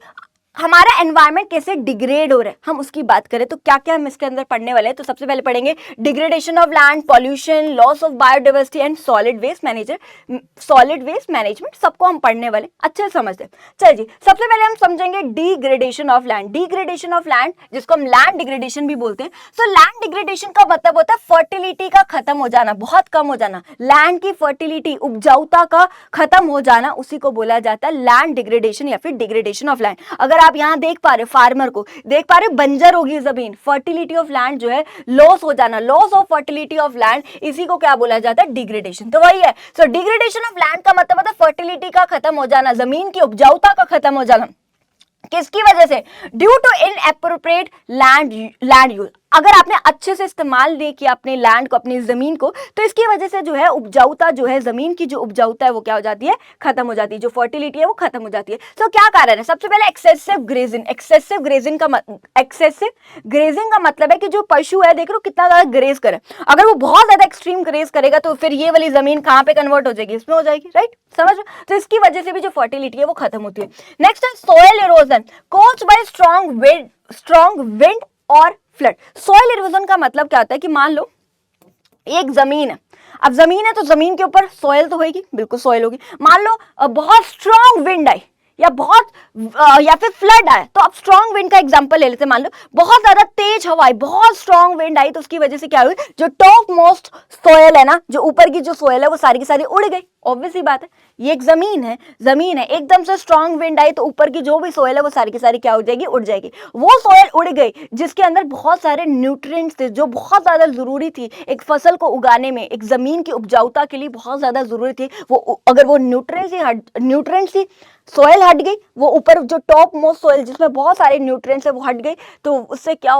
हमारा एनवायरनमेंट कैसे डिग्रेड हो रहा है, हम उसकी बात करें तो क्या क्या हम इसके अंदर पढ़ने वाले हैं। तो सबसे पहले पढ़ेंगे degradation of land, pollution, loss of biodiversity and solid waste management, सबको हम पढ़ने वाले, अच्छे से समझते हैं। चलिए जी, सबसे पहले हम समझेंगे degradation of land. Degradation of land, जिसको हम लैंड डिग्रेडेशन भी बोलते हैं। सो लैंड डिग्रेडेशन का मतलब होता है फर्टिलिटी का खत्म हो जाना, बहुत कम हो जाना, लैंड की फर्टिलिटी, उपजाऊता का खत्म हो जाना, उसी को बोला जाता है लैंड डिग्रेडेशन या फिर डिग्रेडेशन ऑफ लैंड। अगर आप यहां देख पा रहे, फार्मर को देख पा रहे, बंजर होगी जमीन, फर्टिलिटी ऑफ लैंड जो है लॉस हो जाना, loss of fertility of land, इसी को क्या बोला जाता है, डिग्रेडेशन। तो वही है। सो डिग्रेडेशन ऑफ लैंड का मतलब होता है फर्टिलिटी का खत्म हो जाना, जमीन की उपजाऊता का खत्म हो जाना, किसकी वजह से, due to inappropriate land use. अगर आपने अच्छे से इस्तेमाल नहीं किया अपने लैंड को, अपनी जमीन को, तो इसकी वजह से जो है उपजाऊता जो है, जमीन की जो उपजाऊता है वो क्या हो जाती है, खत्म हो जाती है, जो फर्टिलिटी है वो खत्म हो जाती है। तो क्या कारण है? सबसे पहले एक्सेसिव ग्रेजिंग। एक्सेसिव ग्रेजिंग का मतलब है कि जो पशु है, देख लो कितना ज्यादा ग्रेज करे। अगर वो बहुत ज्यादा एक्सट्रीम ग्रेज करेगा तो फिर ये वाली जमीन कहाँ पे कन्वर्ट हो जाएगी, इसमें हो जाएगी, राइट, समझ। तो इसकी वजह से भी जो फर्टिलिटी है वो खत्म होती है। नेक्स्ट है soil erosion caused by strong wind और फ्लड। सॉइल इरोजन का मतलब क्या होता है कि मान लो एक जमीन है, अब जमीन है तो जमीन के ऊपर सॉइल तो होगी, बिल्कुल सॉइल होगी। मान लो बहुत स्ट्रॉन्ग विंड आई या बहुत या फिर फ्लड आए, तो अब स्ट्रॉन्ग विंड का एग्जांपल ले लेते हैं। मान लो बहुत ज्यादा तेज हवा आई, बहुत स्ट्रॉन्ग विंड आई, तो उसकी वजह से क्या हुई, जो टॉप मोस्ट सॉइल है ना, जो ऊपर की जो सॉइल है वो सारी की सारी उड़ गई। ऑब्वियस ही बात है, ये एक जमीन है, एकदम से स्ट्रॉन्ग विंड आई तो ऊपर की जो भी सॉइल है वो सारी की सारी क्या हो जाएगी, उड़ जाएगी। वो सॉइल उड़ गई जिसके अंदर बहुत सारे न्यूट्रिएंट्स थे, जो बहुत ज्यादा जरूरी थी एक फसल को उगाने में, एक जमीन की उपजाऊता के लिए बहुत ज्यादा जरूरी थी। वो अगर वो न्यूट्रिएंट्स ही सॉइल हट गई, वो ऊपर जो टॉप मोस्ट सॉइल जिसमें बहुत सारे न्यूट्रिएंट्स है वो हट गई, तो उससे क्या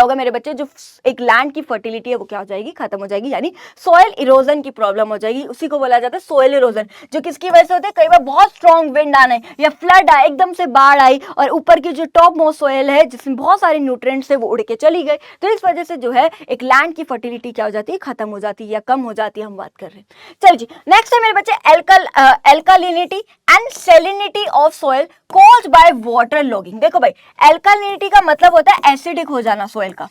होगा, मेरे बच्चे, जो एक लैंड की फर्टिलिटी है वो क्या हो जाएगी, खत्म हो जाएगी, यानी सॉइल इरोजन की प्रॉब्लम हो जाएगी। उसी को बोला जाता है सॉइल इरोजन, जो किसकी वजह से होता है, कई बार बहुत स्ट्रॉन्ग विंड आने या फ्लड आए, एकदम से बाढ़ आई और ऊपर की जो टॉप मोस्ट सॉइल है जिसमें बहुत सारे न्यूट्रिएंट्स है वो उड़ के चली गई, तो इस वजह से जो है एक लैंड की फर्टिलिटी क्या हो जाती है, खत्म हो जाती है या कम हो जाती है, हम बात कर रहे हैं। चलिए जी, नेक्स्ट है मेरे बच्चे एल्कालिनिटी and salinity of soil caused by water logging. देखो भाई, एल्कालिनिटी का मतलब होता है एसिडिक हो जाना सॉइल का,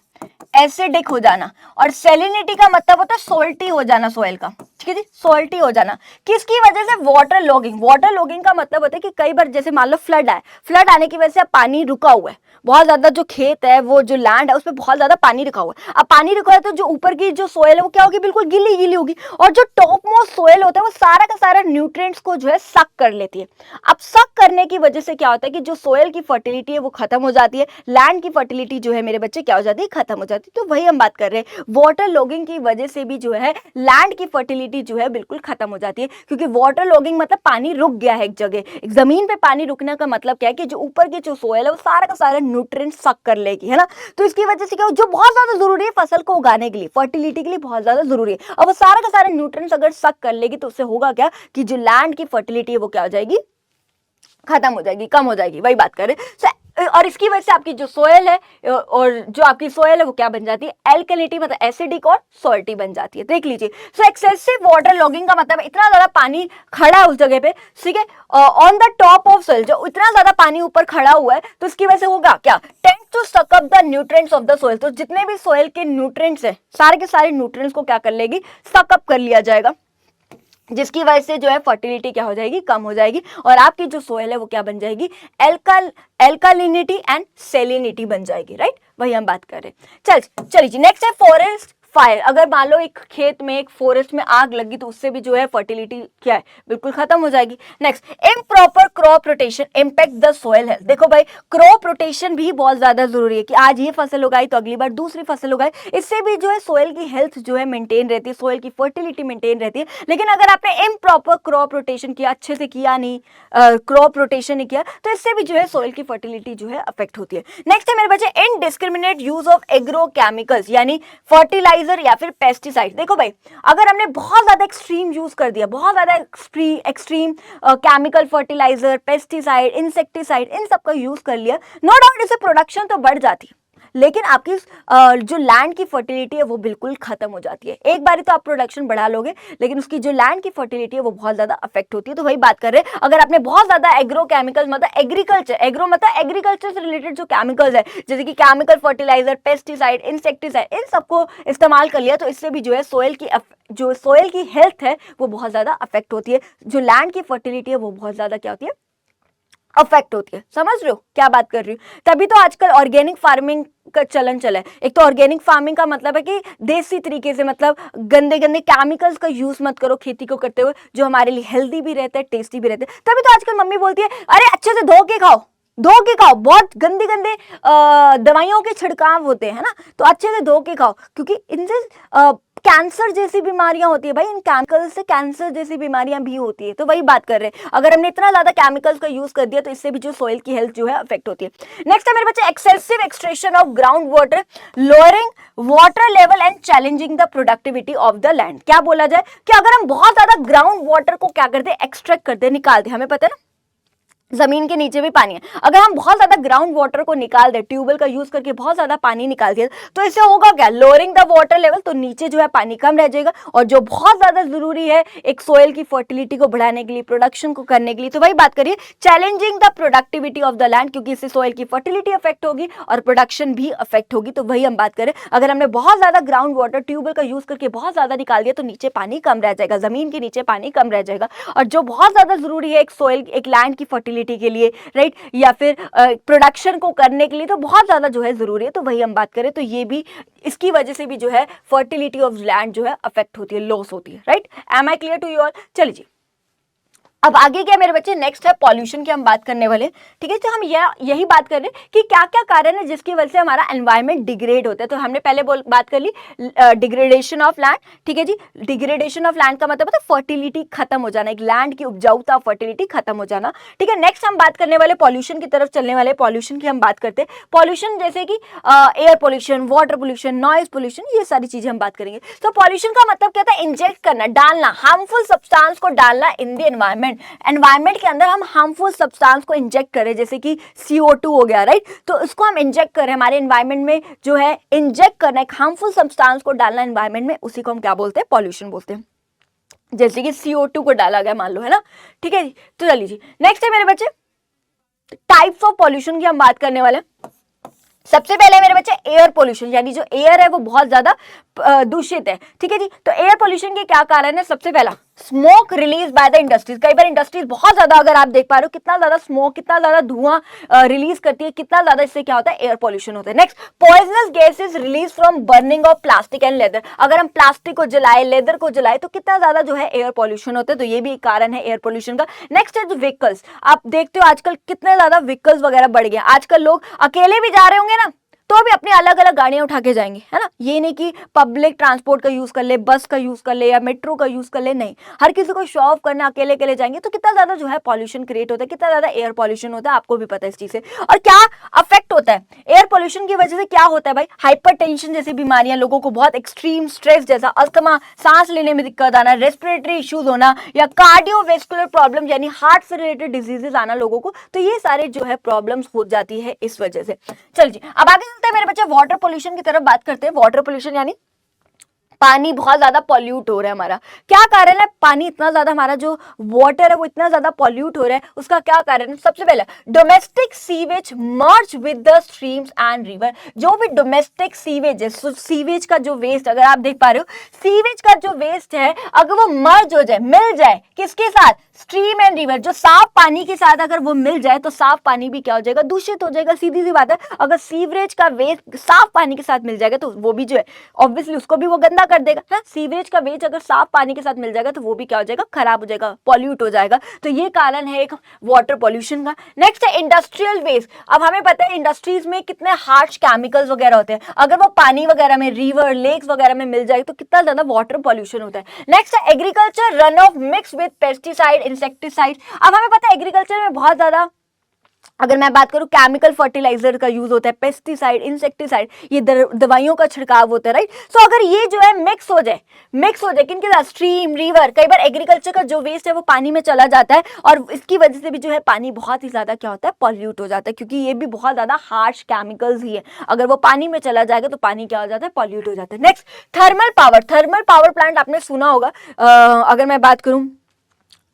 एसिडिक हो जाना, और सैलिनिटी का मतलब होता है सोल्टी हो जाना सॉइल का, ठीक है जी, सोल्टी हो जाना। किसकी वजह से? Water logging. वाटर लॉगिंग का मतलब होता है कि कई बार जैसे मान लो फ्लड आए, फ्लड आने की वजह से पानी रुका हुआ है, बहुत ज्यादा जो खेत है, वो जो लैंड है उसमें बहुत ज्यादा पानी रुका हुआ है। अब पानी रुका है तो जो ऊपर की जो सोयल है वो क्या होगी, बिल्कुल गीली गीली होगी, और जो टॉप मोस्ट सोयल होता है वो सारा का सारा न्यूट्रिएंट्स को जो है सक कर लेती है। अब सक करने की वजह से क्या होता है कि जो सोयल की फर्टिलिटी है वो खत्म हो जाती है, लैंड की फर्टिलिटी जो है मेरे बच्चे क्या हो जाती है, खत्म हो जाती है। तो वही हम बात कर रहे हैं, वाटर लॉगिंग की वजह से भी जो है लैंड की फर्टिलिटी जो है बिल्कुल खत्म हो जाती है, क्योंकि वाटर लॉगिंग मतलब पानी रुक गया है एक जगह। एक जमीन पे पानी रुकने का मतलब क्या है कि जो ऊपर की जो सोयल है वो सारा का सारा न्यूट्रिएंट सक कर लेगी, है ना। तो इसकी वजह से क्या हो, जो बहुत ज्यादा जरूरी है फसल को उगाने के लिए, फर्टिलिटी के लिए बहुत ज्यादा जरूरी है, और वो सारा का सारा न्यूट्रिएंट्स अगर सक कर लेगी तो उससे होगा क्या कि जो लैंड की फर्टिलिटी है वो क्या हो जाएगी, खत्म हो जाएगी, कम हो जाएगी। वही बात करें, और इसकी वजह से आपकी जो सोयल है और जो आपकी सोयल है वो क्या बन जाती है, एल्कलिनिटी मतलब एसिडिक और सॉल्टी बन जाती है। देख लीजिए, सो एक्सेसिव वाटर लॉगिंग का मतलब इतना ज्यादा पानी खड़ा है उस जगह पे, ठीक है, on the top of soil, जो इतना ज्यादा पानी ऊपर खड़ा हुआ है, तो इसकी वजह से होगा क्या, tend to suck up the nutrients of the soil. तो जितने भी सोइल के न्यूट्रिएंट्स है, सारे के सारे न्यूट्रिएंट्स को क्या कर लेगी, सक अप कर लिया जाएगा, जिसकी वजह से जो है फर्टिलिटी क्या हो जाएगी, कम हो जाएगी, और आपकी जो सोयल है वो क्या बन जाएगी, एल्कालिनिटी एंड सैलिनिटी बन जाएगी, राइट। वही हम बात कर रहे हैं। चलिए जी, नेक्स्ट है फॉरेस्ट फायर। अगर मान लो एक खेत में, एक फॉरेस्ट में आग लगी तो उससे भी जो है फर्टिलिटी क्या है, बिल्कुल खत्म हो जाएगी। Next, improper crop rotation impact the soil health. देखो भाई, क्रॉप रोटेशन भी बहुत ज्यादा जरूरी है कि आज ये फसल उगाई तो अगली बार दूसरी फसल उगाई, इससे भी जो है सोयल की हेल्थ जो है मेंटेन रहती है, सोयल की फर्टिलिटी मेंटेन रहती है। लेकिन अगर आपने इम्प्रॉपर क्रॉप रोटेशन किया, अच्छे से किया नहीं, क्रॉप रोटेशन नहीं किया, तो इससे भी जो है सोयल की फर्टिलिटी जो है अफेक्ट होती है। नेक्स्ट है मेरे बच्चे indiscriminate use of agro chemicals, यानी फर्टिलाइजर या फिर पेस्टिसाइड। देखो भाई, अगर हमने बहुत ज्यादा एक्सट्रीम यूज कर दिया, बहुत ज्यादा extreme chemical, fertiliser, pesticide, insecticide, इन सब का यूज कर लिया, नो डाउट इससे प्रोडक्शन तो बढ़ जाती है, लेकिन आपकी जो लैंड की फर्टिलिटी है वो बिल्कुल खत्म हो जाती है। एक बारी तो आप प्रोडक्शन बढ़ा लोगे, लेकिन उसकी जो लैंड की फर्टिलिटी है वो बहुत ज्यादा अफेक्ट होती है। तो वही बात कर रहे हैं, अगर आपने बहुत ज्यादा एग्रो केमिकल्स मतलब एग्रीकल्चर, एग्रो मतलब एग्रीकल्चर से रिलेटेड जो केमिकल्स है, जैसे कि केमिकल, फर्टिलाइजर, पेस्टिसाइड, इंसेक्टिसाइड, इन सबको इस्तेमाल कर लिया, तो इससे भी जो है सोयल की हेल्थ है वो बहुत ज्यादा अफेक्ट होती है, जो लैंड की फर्टिलिटी है वो बहुत ज्यादा क्या होती है, अफेक्ट होती है। समझ रहे हो क्या बात कर रही हूँ। तभी तो आजकल ऑर्गेनिक फार्मिंग का चलन चला है। एक तो ऑर्गेनिक फार्मिंग का मतलब है कि देसी तरीके से, मतलब गंदे गंदे केमिकल्स का यूज मत करो खेती को करते हुए, जो हमारे लिए हेल्दी भी रहता है, टेस्टी भी रहता है। तभी तो आजकल मम्मी बोलती है अरे अच्छे से धो के खाओ, बहुत गंदे गंदे दवाइयों के छिड़काव होते हैं ना, तो अच्छे से धो के खाओ, क्योंकि इनसे कैंसर जैसी बीमारियां होती है भाई, इन केमिकल्स से कैंसर जैसी बीमारियां भी होती है। तो वही बात कर रहे हैं, अगर हमने इतना ज्यादा केमिकल्स का यूज कर दिया तो इससे भी जो सॉइल की हेल्थ जो है अफेक्ट होती है। नेक्स्ट है मेरे बच्चे excessive extraction of ground water, lowering water level and challenging the productivity of the land. क्या बोला जाए कि अगर हम बहुत ज्यादा ग्राउंड वाटर को क्या करते हैं, एक्सट्रैक्ट करते हैं, निकालते हैं, हमें पता है ना जमीन के नीचे भी पानी है, अगर हम बहुत ज्यादा ग्राउंड वाटर को निकाल दे, ट्यूबवेल का यूज करके बहुत ज्यादा पानी निकाल दिया, तो इससे होगा क्या, लोअरिंग द वाटर लेवल, तो नीचे जो है पानी कम रह जाएगा, और जो बहुत ज्यादा जरूरी है एक सोइल की फर्टिलिटी को बढ़ाने के लिए, प्रोडक्शन को करने के लिए, तो वही बात करिए challenging the productivity of the land, क्योंकि इससे सोइल की फर्टिलिटी अफेक्ट होगी और प्रोडक्शन भी अफेक्ट होगी। तो वही हम बात करें, अगर हमने बहुत ज्यादा ग्राउंड वाटर ट्यूबवेल का यूज करके बहुत ज्यादा निकाल दिया तो नीचे पानी कम रह जाएगा, जमीन के नीचे पानी कम रह जाएगा, और जो बहुत ज्यादा जरूरी है एक सोइल, एक लैंड की फर्टिलिटी के लिए, राइट, या फिर प्रोडक्शन को करने के लिए, तो बहुत ज्यादा जो है जरूरी है। तो वही हम बात करें तो ये भी, इसकी वजह से भी जो है फर्टिलिटी ऑफ लैंड जो है अफेक्ट होती है, लॉस होती है, right. Am I clear to you all? चलिए जी, अब आगे क्या मेरे बच्चे, नेक्स्ट है पॉल्यूशन की हम बात करने वाले, ठीक है। तो हम यही बात कर रहे हैं कि क्या क्या कारण है जिसकी वजह से हमारा एनवायरनमेंट डिग्रेड होता है। तो हमने पहले बात कर ली डिग्रेडेशन ऑफ लैंड, ठीक है जी। डिग्रेडेशन ऑफ लैंड का मतलब है फर्टिलिटी खत्म हो जाना, एक लैंड की उपजाऊता, फर्टिलिटी खत्म हो जाना, ठीक है। नेक्स्ट हम बात करने वाले पॉल्यूशन की तरफ चलने वाले, पॉल्यूशन की हम बात करते हैं। पॉल्यूशन जैसे कि air pollution, water pollution, noise pollution, ये सारी चीजें हम बात करेंगे। तो पॉल्यूशन का मतलब क्या था, इंजेक्ट करना, डालना, हार्मफुल सब्सटेंस को डालना इन द एनवायरनमेंट, एनवायरनमेंट के अंदर हम हार्मफुल सब्सटेंस को इंजेक्ट करें, जैसे कि CO2 हो गया, राइट। तो इसको हम इंजेक्ट करें हमारे एनवायरनमेंट में, जो है इंजेक्ट करना, एक हार्मफुल सब्सटेंस को डालना एनवायरनमेंट में, उसी को हम क्या बोलते हैं, पॉल्यूशन बोलते हैं। जैसे कि CO2 को डाला गया मान लो, है ना, ठीक है। तो चलिए जी, नेक्स्ट है मेरे बच्चे टाइप्स ऑफ पॉल्यूशन की हम बात करने वाले हैं। सबसे पहले मेरे बच्चे एयर पोल्यूशन, यानी जो एयर है वो बहुत ज्यादा दूषित है, ठीक है जी। तो एयर पोल्यूशन के क्या कारण है, सबसे पहला smoke release by the industries. कई बार इंडस्ट्रीज बहुत ज्यादा, अगर आप देख पा रहे हो कितना ज्यादा स्मोक, कितना ज्यादा धुआं रिलीज करती है, कितना ज्यादा, इससे क्या होता है, एयर पोल्यूशन होता है। Next poisonous gases release from burning of plastic and leather. अगर हम प्लास्टिक को जलाए, लेदर को जलाए, तो कितना ज्यादा जो है एयर पोल्यूशन होता है, तो ये भी एक कारण है एयर पोल्यूशन का। नेक्स्ट है जो व्हीकल्स, आप देखते हो आजकल कितने ज्यादा व्हीकल्स वगैरह बढ़ गए, आजकल लोग अकेले भी जा रहे होंगे ना तो भी अपनी अलग अलग गाड़ियां उठा के जाएंगे, है ना। ये नहीं कि पब्लिक ट्रांसपोर्ट का यूज कर ले, बस का यूज कर ले या मेट्रो का यूज कर ले, नहीं, हर किसी को शो ऑफ करना, अकेले अकेले जाएंगे, तो कितना ज्यादा जो है पॉल्यूशन क्रिएट होता है, कितना ज्यादा एयर पॉल्यूशन होता है, आपको भी पता है इस चीज से। और क्या अफेक्ट होता है एयर पॉल्यूशन की वजह से, क्या होता है भाई, हाइपरटेंशन जैसी बीमारियां, लोगों को बहुत एक्सट्रीम स्ट्रेस जैसा अस्थमा, सांस लेने में दिक्कत आना, रेस्पिरेटरी इश्यूज होना, या कार्डियोवेस्कुलर प्रॉब्लम यानी हार्ट से रिलेटेड डिजीजेस आना लोगों को, तो ये सारे जो है प्रॉब्लम्स हो जाती है इस वजह से। चल जी, अब आगे चलते हैं मेरे बच्चे, वाटर पोल्यूशन की तरफ बात करते हैं। वाटर पोल्यूशन यानी पानी बहुत ज्यादा पॉल्यूट हो रहा है हमारा। क्या कारण है, पानी इतना ज्यादा, हमारा जो वाटर है वो इतना ज्यादा पॉल्यूट हो रहा है, उसका क्या कारण है, सबसे पहले domestic sewage merge with the streams and river. जो भी डोमेस्टिक सीवेज है, सीवेज का जो वेस्ट, अगर आप देख पा रहे हो, सीवेज का जो वेस्ट है अगर वो मर्ज हो जाए, मिल जाए किसके साथ, स्ट्रीम एंड रिवर, जो साफ पानी के साथ अगर वो मिल जाए तो साफ पानी भी क्या हो जाएगा, दूषित हो जाएगा, सीधी सी बात है। अगर सीवरेज का वेस्ट साफ पानी के साथ मिल जाएगा तो वो भी जो है ऑब्वियसली उसको भी वो गंदा कर देगा, है। सीवरेज का वेस्ट अगर साफ पानी के साथ मिल जाएगा तो वो भी क्या हो जाएगा, खराब हो जाएगा, पॉल्यूट हो जाएगा। तो ये कारण है एक वाटर पॉल्यूशन का। नेक्स्ट है इंडस्ट्रियल वेस्ट। अब हमें पता है इंडस्ट्रीज में कितने हार्श केमिकल्स वगैरह होते हैं, अगर वो पानी वगैरह में, रिवर, लेक्स वगैरह में मिल जाए तो कितना ज्यादा वाटर पॉल्यूशन होता है। नेक्स्ट है agriculture run of mix with pesticide, insecticide. अब हमें पता है एग्रीकल्चर में बहुत ज्यादा, अगर मैं बात करूं, केमिकल फर्टिलाइजर का यूज होता है, पेस्टिसाइड, इंसेक्टिसाइड, ये दवाइयों का छिड़काव होता है, राइट। सो अगर ये जो है मिक्स हो जाए किनके साथ, स्ट्रीम, रिवर, कई बार एग्रीकल्चर का जो वेस्ट है वो पानी में चला जाता है और इसकी वजह से भी जो है पानी बहुत ही ज्यादा क्या होता है, पॉल्यूट हो जाता है, क्योंकि ये भी बहुत ज्यादा हार्श केमिकल्स ही है, अगर वो पानी में चला जाएगा तो पानी क्या हो जाता है, पॉल्यूट हो जाता है। Next thermal power. Thermal power plant आपने सुना होगा, अगर मैं बात करूं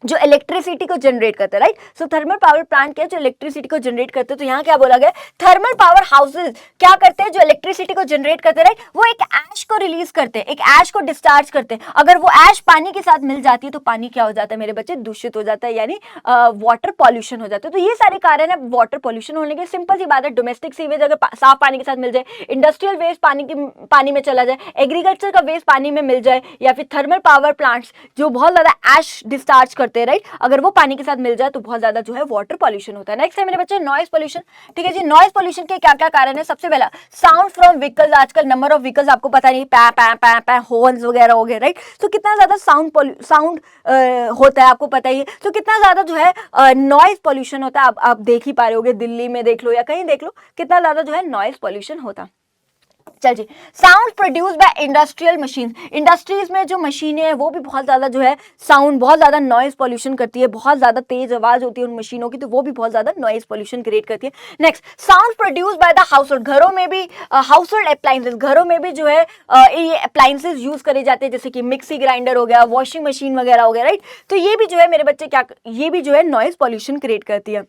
जो इलेक्ट्रिसिटी को जनरेट करता है, राइट। सो थर्मल पावर प्लांट क्या है, जो इलेक्ट्रिसिटी को जनरेट करते हैं। तो यहाँ क्या बोला गया, थर्मल पावर हाउसेज क्या करते हैं, जो इलेक्ट्रिसिटी को जनरेट करते हैं, राइट, वो एक ऐश को रिलीज करते हैं, एक ऐश को डिस्चार्ज करते हैं। अगर वो ऐश पानी के साथ मिल जाती है तो पानी क्या हो जाता है मेरे बच्चे, दूषित हो जाता है, यानी वाटर पॉल्यूशन हो जाता है। तो ये सारे कारण है वाटर पॉल्यूशन होने के। सिंपल सी बात है, डोमेस्टिक सीवेज अगर साफ पानी के साथ मिल जाए, इंडस्ट्रियल वेस्ट पानी में चला जाए, एग्रीकल्चर का वेस्ट पानी में मिल जाए, या फिर थर्मल पावर प्लांट्स जो बहुत ज्यादा ऐश डिस्चार्ज करते होते हैं, राइट। अगर वो पानी के साथ मिल जाए तो बहुत ज्यादा जो है वाटर पॉल्यूशन होता है। नेक्स्ट है मेरे बच्चे नॉइज पॉल्यूशन। ठीक है जी, नॉइज पॉल्यूशन के क्या क्या कारण है? सबसे पहला साउंड फ्रॉम व्हीकल्स। आजकल नंबर ऑफ व्हीकल्स आपको पता नहीं, पै पै पै पै हॉर्न्स वगैरह हो गए, राइट। तो कितना ज्यादा साउंड होता है आपको पता ही है। तो कितना ज्यादा जो है नॉइज पॉल्यूशन होता है। आप देख ही पा रहे होगे, दिल्ली में देख लो या कहीं देख लो, कितना ज्यादा जो है नॉइज पॉल्यूशन होता। चल जी, sound produce by industrial machine. Industries में जो मशीनें हैं वो भी बहुत ज्यादा जो है साउंड, बहुत ज्यादा नॉइज पॉल्यूशन करती है, बहुत ज्यादा तेज आवाज होती है उन मशीनों की, तो वो भी बहुत ज्यादा नॉइज पॉल्यूशन क्रिएट करती है। Next, sound produce by the house hold. घरों में भी हाउस होल्ड अप्लायंसेस, घरों में भी जो है ये अप्लायंसेस यूज करे जाते हैं, जैसे कि मिक्सी ग्राइंडर हो गया, वॉशिंग मशीन वगैरह हो गया, राइट। तो ये भी जो है मेरे बच्चे क्या, ये भी जो है नॉइज पॉल्यूशन क्रिएट करती है।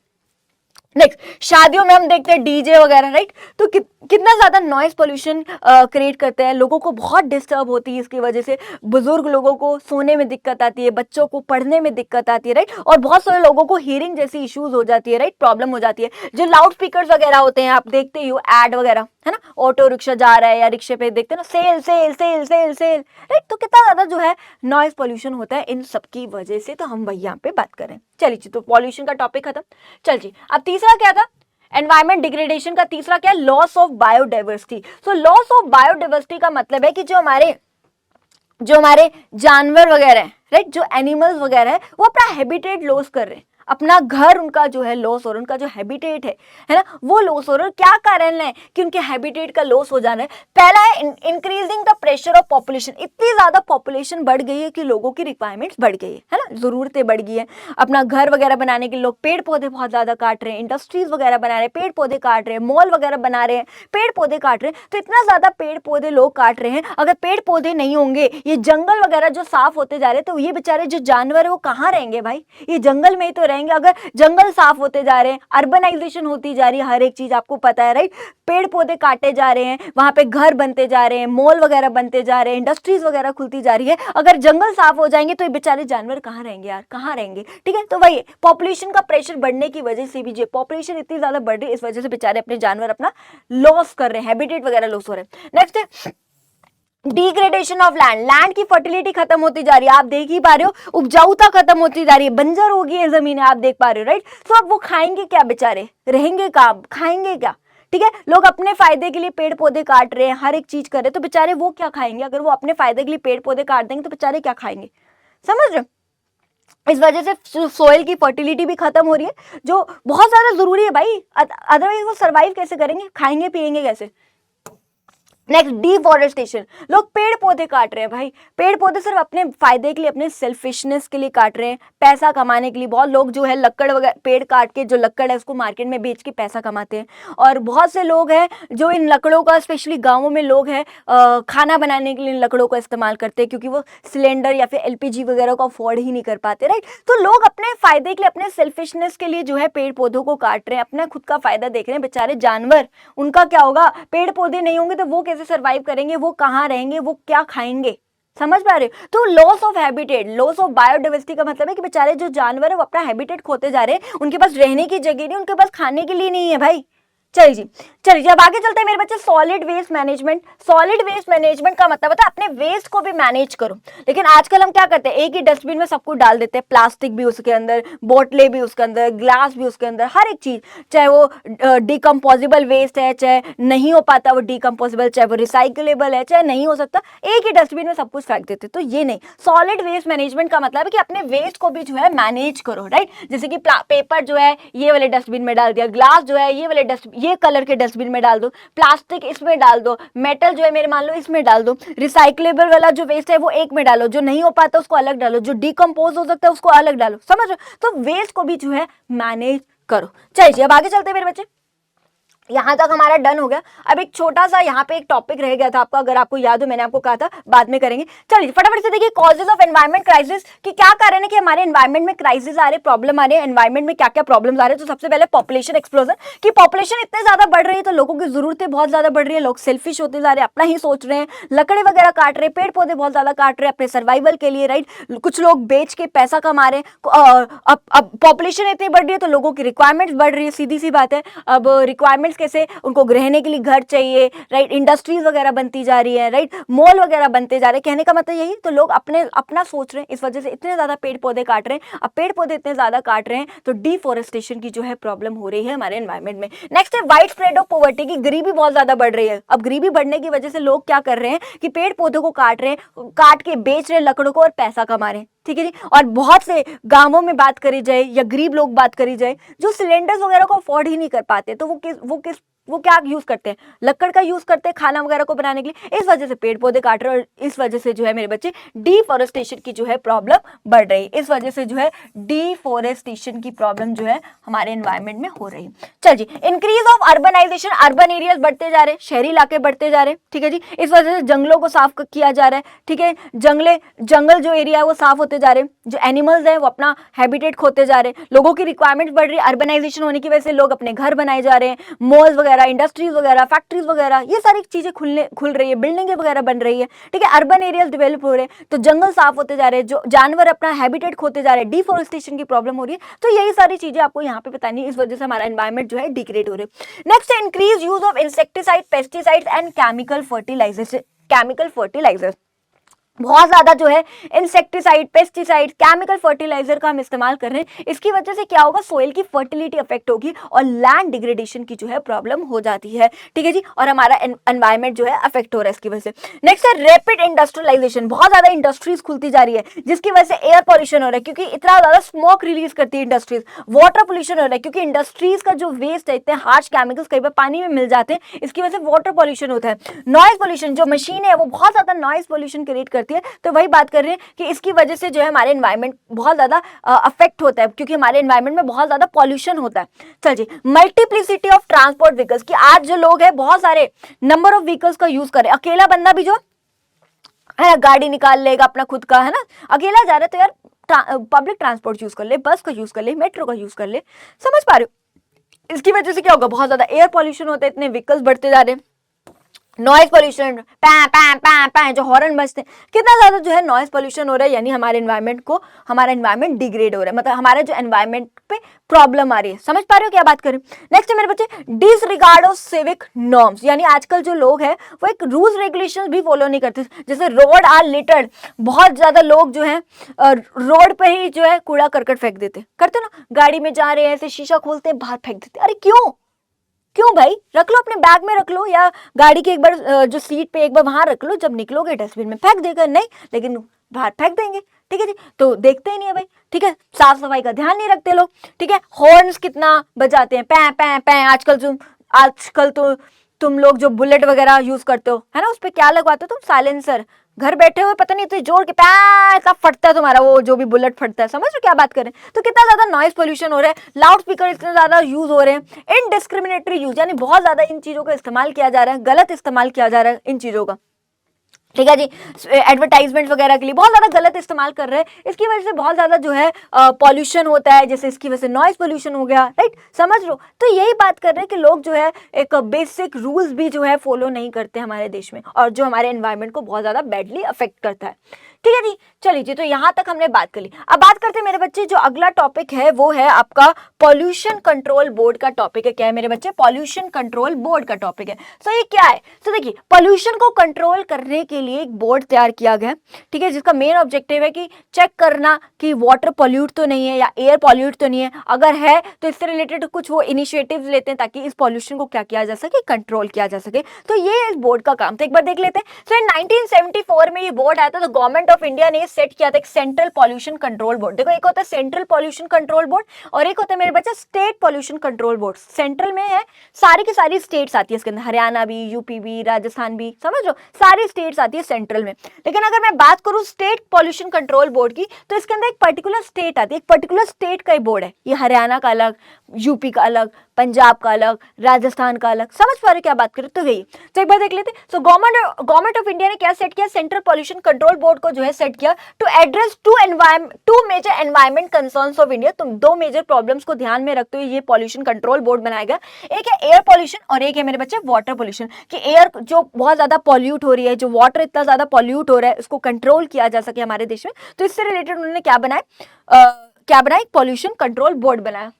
नेक्स्ट, शादियों में हम देखते हैं डीजे वगैरह, राइट। तो कितना ज्यादा नॉइज पोल्यूशन क्रिएट करते हैं, लोगों को बहुत डिस्टर्ब होती है इसकी वजह से। बुजुर्ग लोगों को सोने में दिक्कत आती है, बच्चों को पढ़ने में दिक्कत आती है, राइट। और बहुत सारे लोगों को हियरिंग जैसी इश्यूज हो जाती है, राइट, प्रॉब्लम हो जाती है। जो लाउड स्पीकर्स वगैरह होते हैं, आप देखते ही हो एड वगैरह, है ना, ऑटो रिक्शा जा रहा है या रिक्शे पे देखते हैं ना, sale sale sale sale sale, right. तो कितना ज्यादा जो है नॉइज पोल्यूशन होता है इन सबकी वजह से। तो हम वही यहाँ पे बात करें। चलिए जी, तो पॉल्यूशन का टॉपिक खत्म। चल जी, अब तीसरा क्या था? एनवायरमेंट डिग्रेडेशन का तीसरा क्या है? Loss of biodiversity. So loss of biodiversity का मतलब है कि जो हमारे जानवर वगैरह हैं, राइट, जो एनिमल्स वगैरह है, वो अपना हैबिटेट लॉस कर रहे हैं, अपना घर उनका जो है लॉस हो रहा है, उनका जो हैबिटेट है ना, वो लॉस हो रहा है। क्या कारण है कि उनके हैबिटेट का लॉस हो जाना है? पहला है increasing the pressure of population. इतनी ज्यादा पॉपुलेशन बढ़ गई है कि लोगों की रिक्वायरमेंट्स बढ़ गई है ना, जरूरतें बढ़ गई है। अपना घर वगैरह बनाने के लिए लोग पेड़ पौधे बहुत ज्यादा काट रहे हैं, इंडस्ट्रीज वगैरह बना रहे हैं, पेड़ पौधे काट रहे हैं, मॉल वगैरह बना रहे हैं, पेड़ पौधे काट रहे हैं। तो इतना ज्यादा पेड़ पौधे लोग काट रहे हैं, अगर पेड़ पौधे नहीं होंगे, ये जंगल वगैरह जो साफ होते जा रहे हैं, तो ये बेचारे जो जानवर है वो कहाँ रहेंगे भाई? ये जंगल में ही तो रहेंगे। अगर जंगल साफ होते जा रहे हैं, अर्बनाइजेशन होती जा रही है, हर एक चीज आपको पता है, राइट, पेड़ पौधे काटे जा रहे हैं, वहां पे घर बनते जा रहे हैं, मॉल वगैरह बनते जा रहे हैं, इंडस्ट्रीज वगैरह खुलती जा रही है। अगर जंगल साफ हो जाएंगे तो ये बेचारे जानवर कहाँ रहेंगे यार, कहाँ रहेंगे? ठीक है, तो वही पॉपुलेशन का प्रेशर बढ़ने की वजह से भी, जो पॉपुलेशन इतनी ज्यादा बढ़ रही है, इस वजह से बेचारे अपने जानवर अपना लॉस कर रहे हैं, हैबिटेट वगैरह लॉस हो रहे हैं। Next, degradation of land. Land की फर्टिलिटी खत्म होती जा रही है, आप देख ही पा रहे हो, उपजाऊता खत्म होती जा रही है, बंजर हो गई है जमीन, आप देख पा रहे हो, राइट। तो अब वो खाएंगे क्या बेचारे, रहेंगे कहाँ, खाएंगे क्या? ठीक है, लोग अपने फायदे के लिए पेड़ पौधे काट रहे हैं, हर एक चीज कर रहे हैं, तो बेचारे वो क्या खाएंगे? अगर वो अपने फायदे के लिए पेड़ पौधे काट देंगे तो बेचारे क्या खाएंगे? समझ रहे हो? इस वजह से सोइल की फर्टिलिटी भी खत्म हो रही है, जो बहुत ज्यादा जरूरी है भाई, अदरवाइज वो सर्वाइव कैसे करेंगे, खाएंगे पिएंगे कैसे? Next, deforestation. लोग पेड़ पौधे काट रहे हैं भाई, पेड़ पौधे सिर्फ अपने फायदे के लिए, अपने सेल्फिशनेस के लिए काट रहे हैं, पैसा कमाने के लिए। बहुत लोग जो है लकड़ वगैरह, पेड़ काट के जो लकड़ है उसको मार्केट में बेच के पैसा कमाते हैं। और बहुत से लोग हैं जो इन लकड़ों का, स्पेशली गाँवों में लोग हैं, खाना बनाने के लिए इन लकड़ों का इस्तेमाल करते हैं, क्योंकि वो सिलेंडर या फिर LPG वगैरह को अफोर्ड ही नहीं कर पाते, राइट। तो लोग अपने फायदे के लिए, अपने सेल्फिशनेस के लिए जो है पेड़ पौधों को काट रहे हैं, अपना खुद का फायदा देख रहे हैं। बेचारे जानवर, उनका क्या होगा? पेड़ पौधे नहीं होंगे तो वो कैसे सर्वाइव करेंगे, वो कहाँ रहेंगे, वो क्या खाएंगे? समझ पा रहे हो? तो loss of habitat, loss of biodiversity का मतलब है कि बेचारे जो जानवर है वो अपना हैबिटेट खोते जा रहे हैं, उनके पास रहने की जगह नहीं, उनके पास खाने के लिए नहीं है भाई। चलिए जी, अब आगे चलते हैं मेरे बच्चे, solid waste management. Solid waste management का मतलब होता है अपने वेस्ट को भी मैनेज करो। लेकिन आजकल हम क्या करते हैं, एक ही डस्टबिन में सब कुछ डाल देते हैं, प्लास्टिक भी उसके अंदर, बोतलें भी उसके अंदर, ग्लास भी उसके अंदर, हर एक चीज, चाहे वो डिकम्पोजेबल वेस्ट है, चाहे नहीं हो पाता वो डिकम्पोजेबल, चाहे वो रिसाइकलेबल है, चाहे नहीं हो सकता, एक ही डस्टबिन में सब कुछ फेंक देते। तो ये नहीं, सॉलिड वेस्ट मैनेजमेंट का मतलब है कि अपने वेस्ट को भी जो है मैनेज करो, राइट। जैसे कि पेपर जो है ये वाले डस्टबिन में डाल दिया, ग्लास जो है ये वाले डस्टबिन, ये कलर के डस्टबिन में डाल दो, प्लास्टिक इसमें डाल दो, मेटल जो है मेरे मान लो इसमें डाल दो, रिसाइकलेबल वाला जो वेस्ट है वो एक में डालो, जो नहीं हो पाता उसको अलग डालो, जो डिकम्पोज हो सकता है उसको अलग डालो। समझ रहे हो? तो वेस्ट को भी जो है मैनेज करो। चलिए अब आगे चलते हैं मेरे बच्चे, यहाँ तक हमारा डन हो गया। अब एक छोटा सा यहाँ पे एक टॉपिक रह गया था आपका, अगर आपको याद हो, मैंने आपको कहा था बाद में करेंगे। चलिए फटाफट से देखिए, कॉजेज ऑफ एनवायरमेंट क्राइसिस, कि क्या कारण है कि हमारे एनवायरमेंट में क्राइसिस आ रहे, प्रॉब्लम आ रहे हैं, एनवायरमेंट में क्या क्या प्रॉब्लम्स आ रहे हैं। तो सबसे पहले पॉपुलेशन एक्सप्लोजन, कि पॉपुलेशन इतने ज्यादा बढ़ रही है तो लोगों की जरूरतें बहुत ज्यादा बढ़ रही है, लोग सेल्फिश होते जा रहे हैं, अपना ही सोच रहे हैं, लकड़े वगैरह काट रहे हैं, पेड़ पौधे बहुत ज्यादा काट रहे हैं अपने सर्वाइवल के लिए, राइट। कुछ लोग बेच के पैसा कमा रहे हैं। अब पॉपुलेशन इतनी बढ़ रही है तो लोगों की रिक्वायरमेंट्स बढ़ रही है, सीधी सी बात है। अब रिक्वायरमेंट्स कैसे, उनको रहने के लिए घर चाहिए, राइट, इंडस्ट्रीज वगैरह बनती जा रही है, राइट, मॉल वगैरह बनते जा रहे हैं, कहने का मतलब यही, तो लोग अपना सोच रहे हैं, इस वजह से इतने ज्यादा पेड़ पौधे काट रहे हैं। अब पेड़ पौधे इतने ज्यादा काट रहे हैं तो डिफोरेस्टेशन की जो है प्रॉब्लम हो रही है हमारे एनवायरमेंट में। नेक्स्ट है वाइड स्प्रेड ऑफ पॉवर्टी, की गरीबी बहुत ज्यादा बढ़ रही है। अब गरीबी बढ़ने की वजह से लोग क्या कर रहे हैं कि पेड़ पौधों को काट रहे हैं, काट के बेच रहे हैं लकड़ों को और पैसा कमा रहे हैं, ठीक है जी। और बहुत से गांवों में बात करी जाए या गरीब लोग बात करी जाए जो सिलेंडर्स वगैरह को अफोर्ड ही नहीं कर पाते, तो वो क्या यूज करते हैं, लकड़ का यूज करते हैं खाना वगैरह को बनाने के लिए। इस वजह से पेड़ पौधे काट रहे हैं और इस वजह से जो है मेरे बच्चे डिफोरेस्टेशन की जो है प्रॉब्लम बढ़ रही है। इस वजह से जो है डिफोरेस्टेशन की प्रॉब्लम जो है हमारे एनवायरमेंट में हो रही है। चल जी, increase of urbanisation, urban areas बढ़ते जा रहे हैं, शहरी इलाके बढ़ते जा रहे हैं, ठीक है जी। इस वजह से जंगलों को साफ किया जा रहा है, ठीक है, जंगल जो एरिया है वो साफ होते जा रहे हैं, जो एनिमल्स है वो अपना हैबिटेट खोते जा रहे हैं, लोगों की रिक्वायरमेंट्स बढ़ रही है, अर्बनाइजेशन होने की वजह से लोग अपने घर बनाए जा रहे हैं, मॉल्स वगैरह, इंडस्ट्रीज वगैरह, फैक्ट्रीज वगैरह, ये सारी चीजें खुल रही है, बिल्डिंगें वगैरह बन रही है, ठीक है, अर्बन एरियाज डेवलप हो रहे हैं, तो जंगल साफ होते जा रहे हैं, जो जानवर अपना हैबिटेट खोते जा रहे हैं, डिफोरेस्टेशन की प्रॉब्लम हो रही है। तो यही सारी चीजें आपको यहाँ पे बतानी है, इस वजह से हमारा एनवायरमेंट जो है डिग्रेड हो रहा है। नेक्स्ट है increase use of insecticide, pesticides and chemical fertilisers. बहुत ज्यादा जो है इंसेक्टिसाइड, पेस्टिसाइड, केमिकल फर्टिलाइजर का हम इस्तेमाल कर रहे हैं। इसकी वजह से क्या होगा, सोइल की फर्टिलिटी अफेक्ट होगी और लैंड डिग्रेडेशन की जो है प्रॉब्लम हो जाती है, ठीक है जी, और हमारा एनवायरमेंट जो है अफेक्ट हो रहा है इसकी वजह से। नेक्स्ट है रैपिड इंडस्ट्रियलाइजेशन, बहुत ज्यादा इंडस्ट्रीज खुलती जा रही है जिसकी वजह से एयर पॉल्यूशन हो रहा है, क्योंकि इतना ज्यादा स्मोक रिलीज करती है इंडस्ट्रीज। वाटर पोल्यूशन हो रहा है क्योंकि इंडस्ट्रीज का जो वेस्ट है, इतने हार्श केमिकल्स कई बार पानी में मिल जाते हैं, इसकी वजह से वाटर पॉल्यूशन होता है। नॉइज पोल्यूशन, जो मशीन है वो बहुत ज्यादा नॉइज पोल्यूशन क्रिएट करती है, तो वही बात कर रहे हैं कि इसकी वजह से जो है हमारे एनवायरनमेंट बहुत ज्यादा अफेक्ट होता है, क्योंकि हमारे एनवायरनमेंट में बहुत ज्यादा पॉल्यूशन होता है। चल जी, मल्टीप्लिसिटी ऑफ ट्रांसपोर्ट व्हीकल्स, की आज जो लोग हैं बहुत सारे नंबर ऑफ व्हीकल्स का यूज कर रहे हैं। अकेला बंदा भी जो है गाड़ी निकाल लेगा अपना खुद का, है ना, अकेला जा रहा है तो यार पब्लिक ट्रांसपोर्ट यूज कर ले, बस का यूज कर ले, मेट्रो का यूज कर ले, समझ पा रहे हो। इसकी वजह से क्या होगा, बहुत ज्यादा एयर पॉल्यूशन होता है, इतने व्हीकल्स बढ़ते जा रहे हैं, नॉइज पोल्यूशन, पै पै पै पै जो हॉर्न बजते हैं, कितना ज्यादा जो है नॉइज पोल्यूशन हो रहा है, यानी हमारे एनवायरमेंट डिग्रेड हो रहा है, मतलब हमारे जो एनवायरमेंट पे प्रॉब्लम आ रही है। समझ पा रहे हो क्या बात करें। नेक्स्ट है मेरे बच्चे डिसरिगार्ड ऑफ सिविक नॉर्म्स, यानी आजकल जो लोग हैं वो एक रूल्स रेगुलेशंस भी फॉलो नहीं करते, जैसे रोड आर लिटर्ड, बहुत ज्यादा लोग जो है रोड पे ही जो है कूड़ा करकट फेंक देते, करते ना, गाड़ी में जा रहे हैं ऐसे शीशा खोलते हैं बाहर फेंक देते। अरे क्यों भाई, रख लो अपने बैग में रख लो, या गाड़ी के एक बार जो सीट पे एक बार वहां रख लो, जब निकलोगे डस्टबिन में फेंक देगा, नहीं लेकिन बाहर फेंक देंगे, ठीक है जी, तो देखते ही नहीं है भाई, ठीक है, साफ सफाई का ध्यान नहीं रखते लोग, ठीक है, हॉर्न्स कितना बजाते हैं, पै पै पै, आजकल तो तुम लोग जो बुलेट वगैरह यूज करते हो, है ना, उस पर क्या लगवाते हो तुम, साइलेंसर, घर बैठे हुए पता नहीं तो जोड़ के पैसा फटता है तुम्हारा, वो जो भी बुलेट फटता है, समझ लो क्या बात करें। तो कितना ज्यादा नॉइज पोल्यूशन हो रहा है, लाउड स्पीकर इतने ज्यादा यूज हो रहे हैं, इनडिस्क्रिमिनेटरी यूज, यानी बहुत ज्यादा इन चीजों का इस्तेमाल किया जा रहा है, गलत इस्तेमाल किया जा रहा है इन चीजों का, ठीक है जी, एडवर्टाइजमेंट वगैरह के लिए बहुत ज्यादा गलत इस्तेमाल कर रहे हैं, इसकी वजह से बहुत ज्यादा जो है पॉल्यूशन होता है, जैसे इसकी वजह से नॉइज पॉल्यूशन हो गया, राइट, समझ लो। तो यही बात कर रहे हैं कि लोग जो है एक बेसिक रूल्स भी जो है फॉलो नहीं करते हमारे देश में, और जो हमारे एनवायरमेंट को बहुत ज्यादा बैडली अफेक्ट करता है, ठीक है जी। चलिए जी, तो यहां तक हमने बात कर ली। अब बात करते हैं मेरे बच्चे, जो अगला टॉपिक है वो है आपका पॉल्यूशन कंट्रोल बोर्ड का टॉपिक है। क्या है मेरे बच्चे, पॉल्यूशन कंट्रोल बोर्ड का टॉपिक है। तो ये क्या है, तो देखिए पॉल्यूशन को कंट्रोल करने के लिए एक बोर्ड तैयार किया गया, ठीक है, जिसका मेन ऑब्जेक्टिव है कि चेक करना कि वाटर पॉल्यूट तो नहीं है या एयर पॉल्यूट तो नहीं है, अगर है तो इससे रिलेटेड कुछ वो इनिशिएटिव्स लेते हैं ताकि इस पॉल्यूशन को क्या किया जा सके, कंट्रोल किया जा सके। तो ये इस बोर्ड का काम था, एक बार देख लेते हैं। तो 1974 में ये बोर्ड आया था, तो गवर्नमेंट ऑफ इंडिया ने सेट किया था एक सेंट्रल पॉल्यूशन कंट्रोल बोर्ड। देखो, एक होता है सेंट्रल पॉल्यूशन कंट्रोल बोर्ड और एक होता है मेरे बच्चे state pollution control board. Central में है, सारी की सारी स्टेट्स आती है इसके अंदर, हरियाणा भी, यूपी भी, राजस्थान भी, समझ लो सारी स्टेट्स आती है सेंट्रल में। लेकिन अगर मैं बात करूं स्टेट पॉल्यूशन कंट्रोल बोर्ड की, तो इसके अंदर एक पर्टिकुलर स्टेट आती है, एक पर्टिकुलर स्टेट का ही बोर्ड है। ये हरियाणा का अलग, यूपी का अलग, पंजाब का अलग, राजस्थान का अलग, समझ पा रहे क्या बात करें। तो यही, तो एक बार देख लेते। तो गवर्नमेंट ऑफ इंडिया ने क्या सेट किया, सेंट्रल पॉल्यूशन कंट्रोल बोर्ड को जो है सेट किया to address to major environment concerns of India. तुम दो मेजर प्रॉब्लम्स को ध्यान में रखते हुए ये पॉल्यूशन कंट्रोल बोर्ड बनाया गया। एक है एयर पॉल्यूशन और एक है मेरे बच्चे वाटर पॉल्यूशन, कि एयर जो बहुत ज्यादा पॉल्यूट हो रही है, जो वाटर इतना ज्यादा पॉल्यूट हो रहा है, उसको कंट्रोल किया जा सके हमारे देश में। तो इससे रिलेटेड उन्होंने क्या बनाया, पॉल्यूशन कंट्रोल बोर्ड बनाया।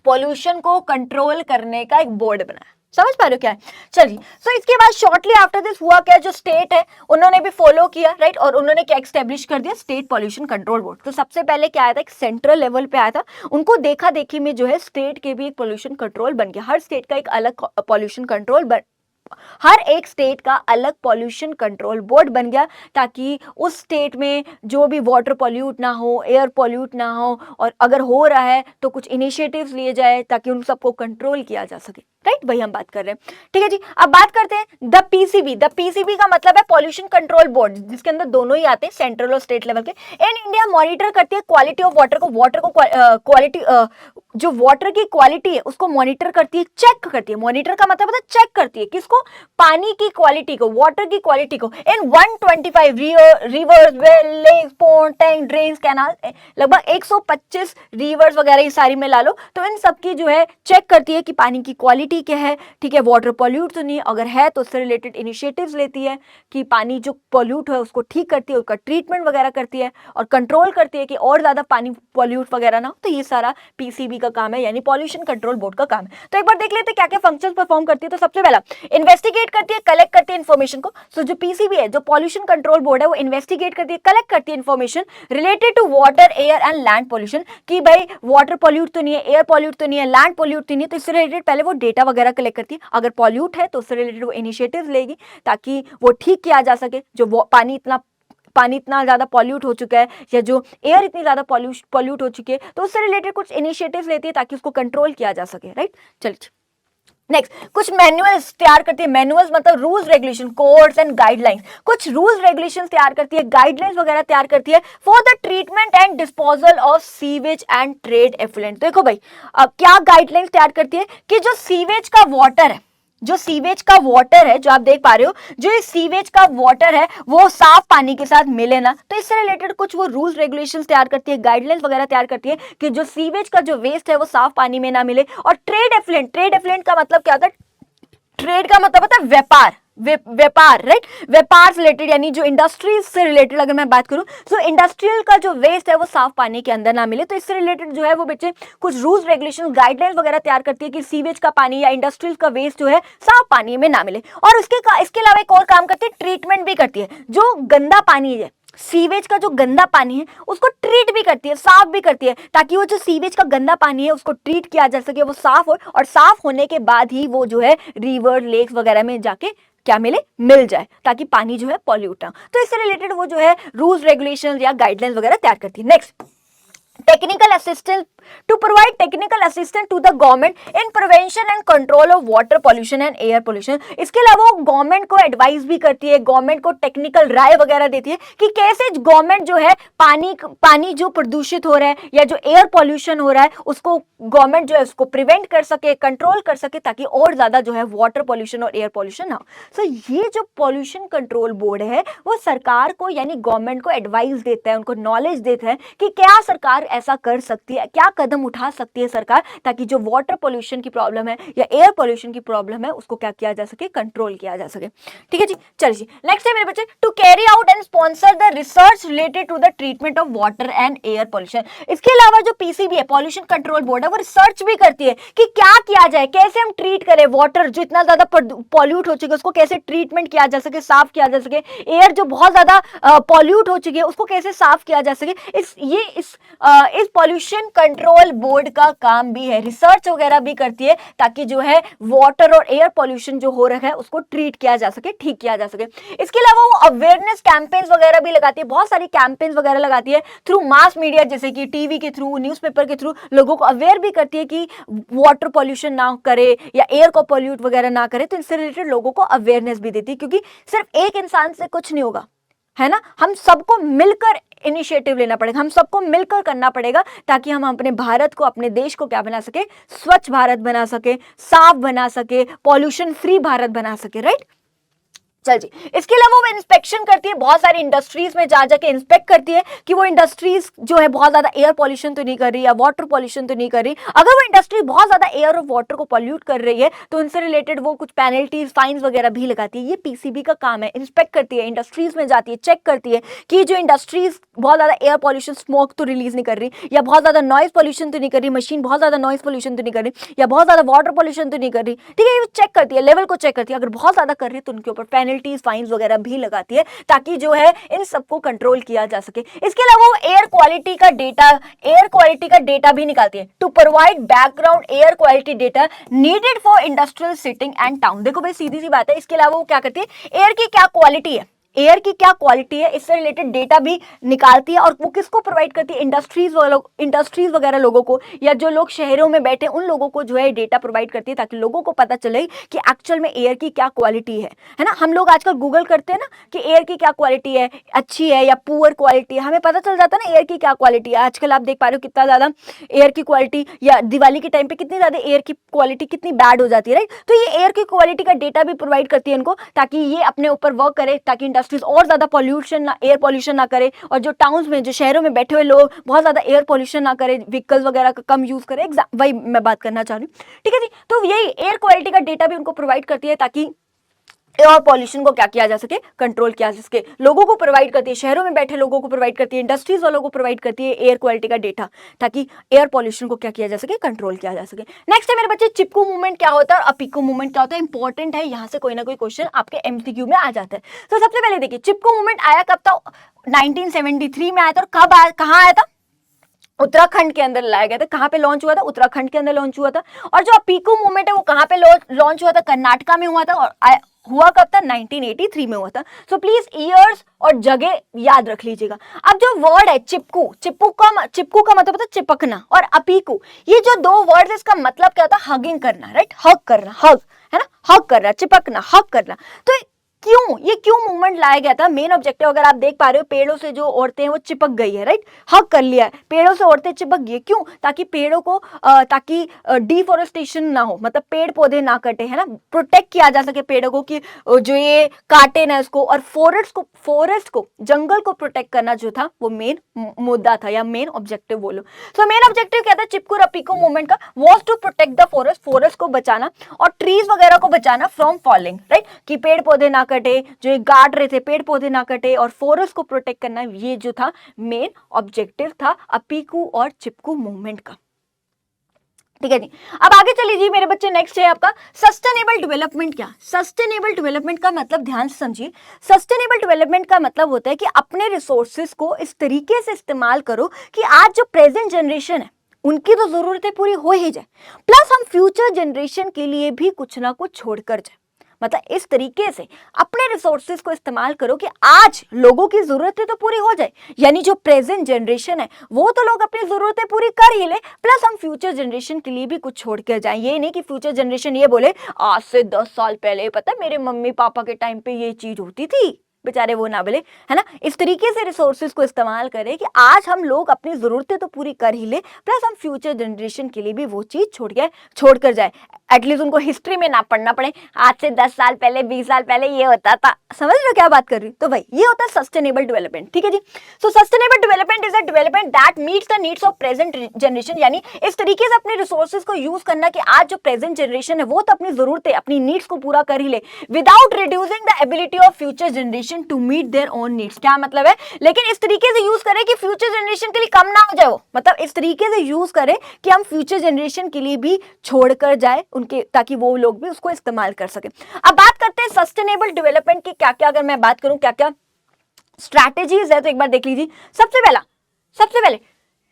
पॉल्यूशन को कंट्रोल करने का एक बोर्ड बनाया। समझ पा रहे हो क्या है? चलिए, सो इसके बाद शॉर्टली आफ्टर दिस हुआ क्या, जो स्टेट है उन्होंने भी फॉलो किया, राइट, और उन्होंने क्या एस्टेब्लिश कर दिया, स्टेट पॉल्यूशन कंट्रोल बोर्ड। तो सबसे पहले क्या आया था, एक सेंट्रल लेवल पे आया था, उनको देखा देखी में जो है स्टेट के भी एक पॉल्यूशन कंट्रोल बन गया। हर स्टेट का एक अलग पॉल्यूशन कंट्रोल हर एक स्टेट का अलग पॉल्यूशन कंट्रोल बोर्ड बन गया, ताकि उस स्टेट में जो भी वाटर पॉल्यूट ना हो, एयर पॉल्यूट ना हो, और अगर हो रहा है तो कुछ इनिशिएटिव्स लिए जाए ताकि उन सबको कंट्रोल किया जा सके, राइट, वही हम बात कर रहे हैं। ठीक है जी, अब बात करते हैं द पीसीबी। द पीसीबी का मतलब है पॉल्यूशन कंट्रोल बोर्ड, जिसके अंदर दोनों ही आते हैं, सेंट्रल और स्टेट लेवल के। इन इंडिया मॉनिटर करती है क्वालिटी ऑफ वाटर को क्वालिटी जो वाटर की क्वालिटी है उसको मॉनिटर करती है, चेक करती है। मॉनिटर का मतलब होता है चेक करती है, किसको, पानी की क्वालिटी को, वाटर की क्वालिटी को। इन 125 reverse, well, lake, pond, tank, drains, canal, लगभग 125 रिवर्स वगैरह ये सारी में ला लो, तो इन सबकी जो है चेक करती है कि पानी की क्वालिटी क्या है, ठीक है, वाटर पॉल्यूट तो नहीं है, अगर है तो उससे रिलेटेड इनिशिएटिव्स लेती है कि पानी जो पॉल्यूट है उसको ठीक करती है, उसका ट्रीटमेंट वगैरह करती है, और कंट्रोल करती है कि और ज्यादा पानी पॉल्यूट वगैरह ना हो। तो ये सारा पीसीबी का काम है, यानी पॉल्यूशन कंट्रोल बोर्ड का काम है। तो एक बार देख लेते हैं क्या क्या फंक्शंस परफॉर्म करती है। तो सबसे पहला इन्वेस्टिगेट करती है, कलेक्ट करती है इन्फॉर्मेशन को। सो जो पीसीबी है, जो पॉल्यूशन कंट्रोल बोर्ड है, वो इन्वेस्टिगेट करती है, कलेक्ट करती है information related to water, air and land pollution, कि भाई वाटर पॉल्यूट तो नहीं है, एयर पॉल्यूट तो नहीं है, लैंड पॉल्यूट तो नहीं है। तो इससे रिलेटेड पहले वो डेटा वगैरह कलेक्ट करती है, अगर पॉल्यूट है तो उससे रिलेटेड वो इनिशिएटिव्स लेगी ताकि वो ठीक किया जा सके। जो पानी इतना ज्यादा पॉल्यूट हो चुका है, या जो एयर इतनी ज्यादा पॉल्यूट हो चुकी है, तो उससे रिलेटेड कुछ इनिशिएटिव्स लेती है ताकि उसको कंट्रोल किया जा सके, राइट। चलिए नेक्स्ट, कुछ मैनुअल्स तैयार करती है। मैनुअल्स मतलब rules regulation, codes and guidelines. कुछ रूल्स रेगुलेशन तैयार करती है, गाइडलाइंस वगैरह तैयार करती है for the treatment and disposal of sewage and trade effluent. देखो भाई, अब क्या गाइडलाइंस तैयार करती है कि जो सीवेज का वाटर है, जो सीवेज का वाटर है, जो आप देख पा रहे हो, जो ये सीवेज का वाटर है वो साफ पानी के साथ मिले ना, तो इससे रिलेटेड कुछ वो रूल्स रेगुलेशंस तैयार करती है, गाइडलाइंस वगैरह तैयार करती है कि जो सीवेज का जो वेस्ट है वो साफ पानी में ना मिले। और ट्रेड एफ्लुएंट का मतलब क्या होता है, ट्रेड का मतलब होता है व्यापार, व्यापार, राइट, व्यापार से रिलेटेड, यानी जो इंडस्ट्रीज से रिलेटेड अगर मैं बात करूं, तो इंडस्ट्रियल का जो वेस्ट है वो साफ पानी के अंदर ना मिले। तो इससे रिलेटेड जो है वो बच्चे कुछ रूल्स रेगुलेशन गाइडलाइंस वगैरह तैयार करती है कि सीवेज का पानी या इंडस्ट्रीज का वेस्ट जो है साफ पानी में ना मिले। और इसके अलावा एक और काम करती है, ट्रीटमेंट भी करती है। जो गंदा पानी है, सीवेज का जो गंदा पानी है उसको ट्रीट भी करती है, साफ भी करती है, ताकि वो जो सीवेज का गंदा पानी है उसको ट्रीट किया जा सके, वो साफ हो, और साफ होने के बाद ही वो जो है रिवर, लेक्स वगैरह में जाके क्या मिल जाए, ताकि पानी जो है पॉल्यूट ना। तो इससे रिलेटेड वो जो है रूल्स रेगुलेशन या गाइडलाइंस वगैरह तैयार करती है। Next, technical assistance to provide technical assistance to the government in prevention and control of water pollution and air pollution। इसके अलावा वो गवर्नमेंट को एडवाइस भी करती है, गवर्नमेंट को टेक्निकल राय वगैरह देती है कि कैसे गवर्नमेंट जो है पानी जो प्रदूषित हो रहा है या जो एयर पॉल्यूशन हो रहा है उसको गवर्नमेंट जो है उसको प्रिवेंट कर सके, कंट्रोल कर सके, ताकि और ज्यादा जो है वाटर पॉल्यूशन और एयर पॉल्यूशन ना हो। सो ये जो पॉल्यूशन कंट्रोल बोर्ड है वो सरकार को यानी गवर्नमेंट को एडवाइस देता है, उनको नॉलेज देता है कि क्या सरकार ऐसा कर सकती है, क्या कदम उठा सकती है सरकार, ताकि जो वाटर पोल्यूशन की प्रॉब्लम है या एयर पोल्यूशन की प्रॉब्लम है उसको क्या किया जा सके, कंट्रोल किया जा सके। ठीक है जी, चलिए नेक्स्ट है मेरे बच्चे, to carry out and sponsor the research related to the treatment of water and air pollution. इसके अलावा जो पीसीबी है, पॉल्यूशन कंट्रोल बोर्ड है, वो रिसर्च भी करती है कि क्या किया जाए, कैसे हम ट्रीट करें वाटर जो इतना ज्यादा पॉल्यूट हो चुके है उसको कैसे ट्रीटमेंट किया जा सके, साफ किया जा सके, एयर जो बहुत ज्यादा पॉल्यूट हो चुकी है उसको कैसे साफ किया जा सके। इस पॉल्यूशन कंट्रोल बोर्ड का काम भी है, रिसर्च वगैरह भी करती है ताकि जो है वाटर और एयर पॉल्यूशन जो हो रहा है उसको ट्रीट किया जा सके, ठीक किया जा सके। इसके अलावा वो अवेयरनेस कैंपेन्स वगैरह भी लगाती है, बहुत सारी कैंपेन्स वगैरह लगाती है थ्रू मास मीडिया, जैसे कि टीवी के थ्रू, न्यूज़पेपर के थ्रू लोगों को अवेयर भी करती है कि वाटर पॉल्यूशन ना करे या एयर को पॉल्यूट वगैरह ना करे। तो इससे रिलेटेड लोगों को अवेयरनेस भी देती है, क्योंकि सिर्फ एक इंसान से कुछ नहीं होगा, है ना, हम सबको मिलकर इनिशिएटिव लेना पड़ेगा, हम सबको मिलकर करना पड़ेगा ताकि हम अपने भारत को, अपने देश को क्या बना सके, स्वच्छ भारत बना सके, साफ बना सके, पॉल्यूशन फ्री भारत बना सके, राइट। चल जी, इसके अलावा वो इंस्पेक्शन करती है बहुत सारी इंडस्ट्रीज में, जा जाके इंस्पेक्ट करती है कि वो इंडस्ट्रीज जो है बहुत ज्यादा एयर पॉल्यूशन तो नहीं कर रही या वाटर पॉल्यूशन तो नहीं कर रही। अगर वो इंडस्ट्री बहुत ज्यादा एयर और वाटर को पॉल्यूट कर रही है तो उनसे रिलेटेड वो कुछ पेनल्टीज, फाइन्स वगैरह भी लगाती है। ये पीसीबी का काम है, इंस्पेक्ट करती है, इंडस्ट्रीज में जाती है, चेक करती है कि जो इंडस्ट्रीज बहुत ज्यादा एयर पॉल्यूशन, स्मोक तो रिलीज नहीं कर रही, या बहुत ज्यादा नॉइज पॉल्यूशन तो नहीं कर रही, मशीन बहुत ज्यादा नॉइज पॉल्यूशन तो नहीं कर रही, या बहुत ज्यादा वाटर पॉल्यूशन तो नहीं कर रही। ठीक है, ये चेक करती है, लेवल को चेक करती है। अगर बहुत ज्यादा कर रही है तो उनके ऊपर पेनल्टीज, फाइन्स वगैरह भी लगाती है ताकि जो है इन सबको कंट्रोल किया जा सके। इसके अलावा वो एयर क्वालिटी का डेटा भी निकालती है, to provide background air quality data needed for industrial siting and town. देखो भाई, सीधी सी बात है। इसके अलावा वो क्या करती है, एयर की क्या क्वालिटी है, एयर की क्या क्वालिटी है, इससे रिलेटेड डेटा भी निकालती है। और वो किसको प्रोवाइड करती है, इंडस्ट्रीज वगैरह लोगों को, या जो लोग शहरों में बैठे उन लोगों को जो है डेटा प्रोवाइड करती है, ताकि लोगों को पता चले कि एक्चुअल में एयर की क्या क्वालिटी है ना। हम लोग आजकल गूगल करते हैं ना कि एयर की क्या क्वालिटी है, अच्छी है या पुअर क्वालिटी है, हमें पता चल जाता है ना एयर की क्या क्वालिटी है। आजकल आप देख पा रहे हो कितना ज्यादा एयर की क्वालिटी, या दिवाली के टाइम पे कितनी ज्यादा एयर की क्वालिटी कितनी बैड हो जाती है, राइट। तो ये एयर की क्वालिटी का डेटा भी प्रोवाइड करती है इनको, ताकि ये अपने ऊपर वर्क करे, ताकि इंडस्ट्रीज और ज्यादा पॉल्यूशन ना, एयर पॉल्यूशन ना करे, और जो टाउन्स में, जो शहरों में बैठे हुए लोग बहुत ज्यादा एयर पॉल्यूशन ना करे, व्हीकल्स वगैरह का कम यूज करे। वही मैं बात करना चाह रही हूँ, ठीक है जी। तो यही एयर क्वालिटी का डेटा भी उनको प्रोवाइड करती है, ताकि एयर पॉल्यूशन को क्या किया जा सके, कंट्रोल किया जा सके। लोगों को प्रोवाइड करती है, शहरों में बैठे लोगों को प्रोवाइड करती है, इंडस्ट्रीज वालों को प्रोवाइड करती है एयर क्वालिटी का डेटा, ताकि एयर पॉल्यूशन को क्या किया जा सके, कंट्रोल किया जा सके। नेक्स्ट है मेरे बच्चे, चिपकू मूवमेंट क्या होता है और अपीको मूवमेंट क्या होता है। इंपॉर्टेंट है, यहाँ से कोई ना कोई क्वेश्चन आपके एमसीक्यू में आ जाता है। तो सबसे पहले देखिए, चिपकू मूवमेंट आया कब था, 1973 में आया था। और कब आया, कहाँ आया था, उत्तराखंड के अंदर लाया गया था। कहां पे लॉन्च हुआ था, उत्तराखंड के अंदर लॉन्च हुआ था। और जो अपीको मूवमेंट है वो कहां पे लॉन्च हुआ था, कर्नाटका में हुआ था। और हुआ कब था, 1983 में हुआ था। सो प्लीज ईयर्स और जगह याद रख लीजिएगा। अब जो वर्ड है चिपकू, चिपकू का मतलब होता है चिपकना, और अपीकू, ये जो दो वर्ड है इसका मतलब क्या होता है, हगिंग करना, राइट। हग करना, हग है ना, हग करना, चिपकना, हग करना। तो क्यों मूवमेंट लाया गया था, मेन ऑब्जेक्टिव अगर आप देख पा रहे हो, पेड़ों से जो औरतें हैं वो चिपक गई है, राइट, हक कर लिया है, पेड़ों से औरतें चिपक गई है। क्यों, ताकि पेड़ों को ताकि डिफोरेस्टेशन ना हो, मतलब पेड़ पौधे ना कटे, है ना, प्रोटेक्ट किया जा सके पेड़ों को, कि जो ये काटे ना इसको। और फॉरेस्ट को जंगल को प्रोटेक्ट करना जो था वो मेन मुद्दा था, या मेन ऑब्जेक्टिव बोलो। सो मेन ऑब्जेक्टिव क्या था चिपकू अपीको मूवमेंट का, was to protect the forest को बचाना, और ट्रीज वगैरह को बचाना फ्रॉम फॉलिंग, राइट, कि पेड़ पौधे ना कटे, जो ये गाड़ रहे थे पेड़ पौधे ना कटे, और फॉरेस्ट को प्रोटेक्ट करना, ये जो था मेन ऑब्जेक्टिव था अपीकू और चिपकू मूवमेंट का। ठीक है जी, अब आगे चलिए जी मेरे बच्चे। नेक्स्ट है आपका सस्टेनेबल डेवलपमेंट। क्या सस्टेनेबल डेवलपमेंट का मतलब, ध्यान से समझिए। सस्टेनेबल डेवलपमेंट का मतलब होता है कि अपने रिसोर्सेज को इस तरीके से इस्तेमाल करो कि आज जो प्रेजेंट जनरेशन है उनकी तो जरूरतें पूरी हो ही जाए, प्लस हम फ्यूचर जनरेशन के लिए भी कुछ ना कुछ छोड़कर जाए। मतलब इस तरीके से अपने रिसोर्सेज को इस्तेमाल करो कि आज लोगों की जरूरतें तो पूरी हो जाए, यानी जो प्रेजेंट जनरेशन है वो तो लोग अपनी जरूरतें पूरी कर ही ले, प्लस हम फ्यूचर जनरेशन के लिए भी कुछ छोड़ कर जाएं। ये नहीं कि फ्यूचर जनरेशन ये बोले आज से 10 साल पहले पता है मेरे मम्मी पापा के टाइम पे ये चीज होती थी, बेचारे वो ना बोले, है ना। इस तरीके से रिसोर्सेज को इस्तेमाल करें कि आज हम लोग अपनी जरूरतें तो पूरी कर ही ले, प्लस हम फ्यूचर जनरेशन के लिए भी वो चीज छोड़ कर जाए। एटलीस्ट उनको हिस्ट्री में ना पढ़ना पड़े, आज से 10 साल पहले 20 साल पहले ये होता था। समझ रहे हो क्या बात कर रही हूँ। तो भाई ये होता है सस्टेनेबल डेवलपमेंट। ठीक है जी। So sustainable development is a development that meets the needs of present generation, यानी इस तरीके से अपने रिसोर्सेज को यूज करना कि आज जो प्रेजेंट जनरेशन है वो तो अपनी जरूरतें, अपनी नीड्स को पूरा कर ही ले, without reducing the ability of future generation to meet their own needs. क्या मतलब है, लेकिन इस तरीके से यूज करें कि फ्यूचर जनरेशन के लिए कम ना हो जाए वो, मतलब इस तरीके से यूज करें कि हम फ्यूचर जनरेशन के लिए भी छोड़कर जाए उनके, ताकि वो लोग भी उसको इस्तेमाल कर सके। अब बात करते हैं सस्टेनेबल डेवलपमेंट की क्या क्या, अगर मैं बात करूं क्या क्या स्ट्रैटेजीज है तो एक बार देख लीजिए। सबसे पहले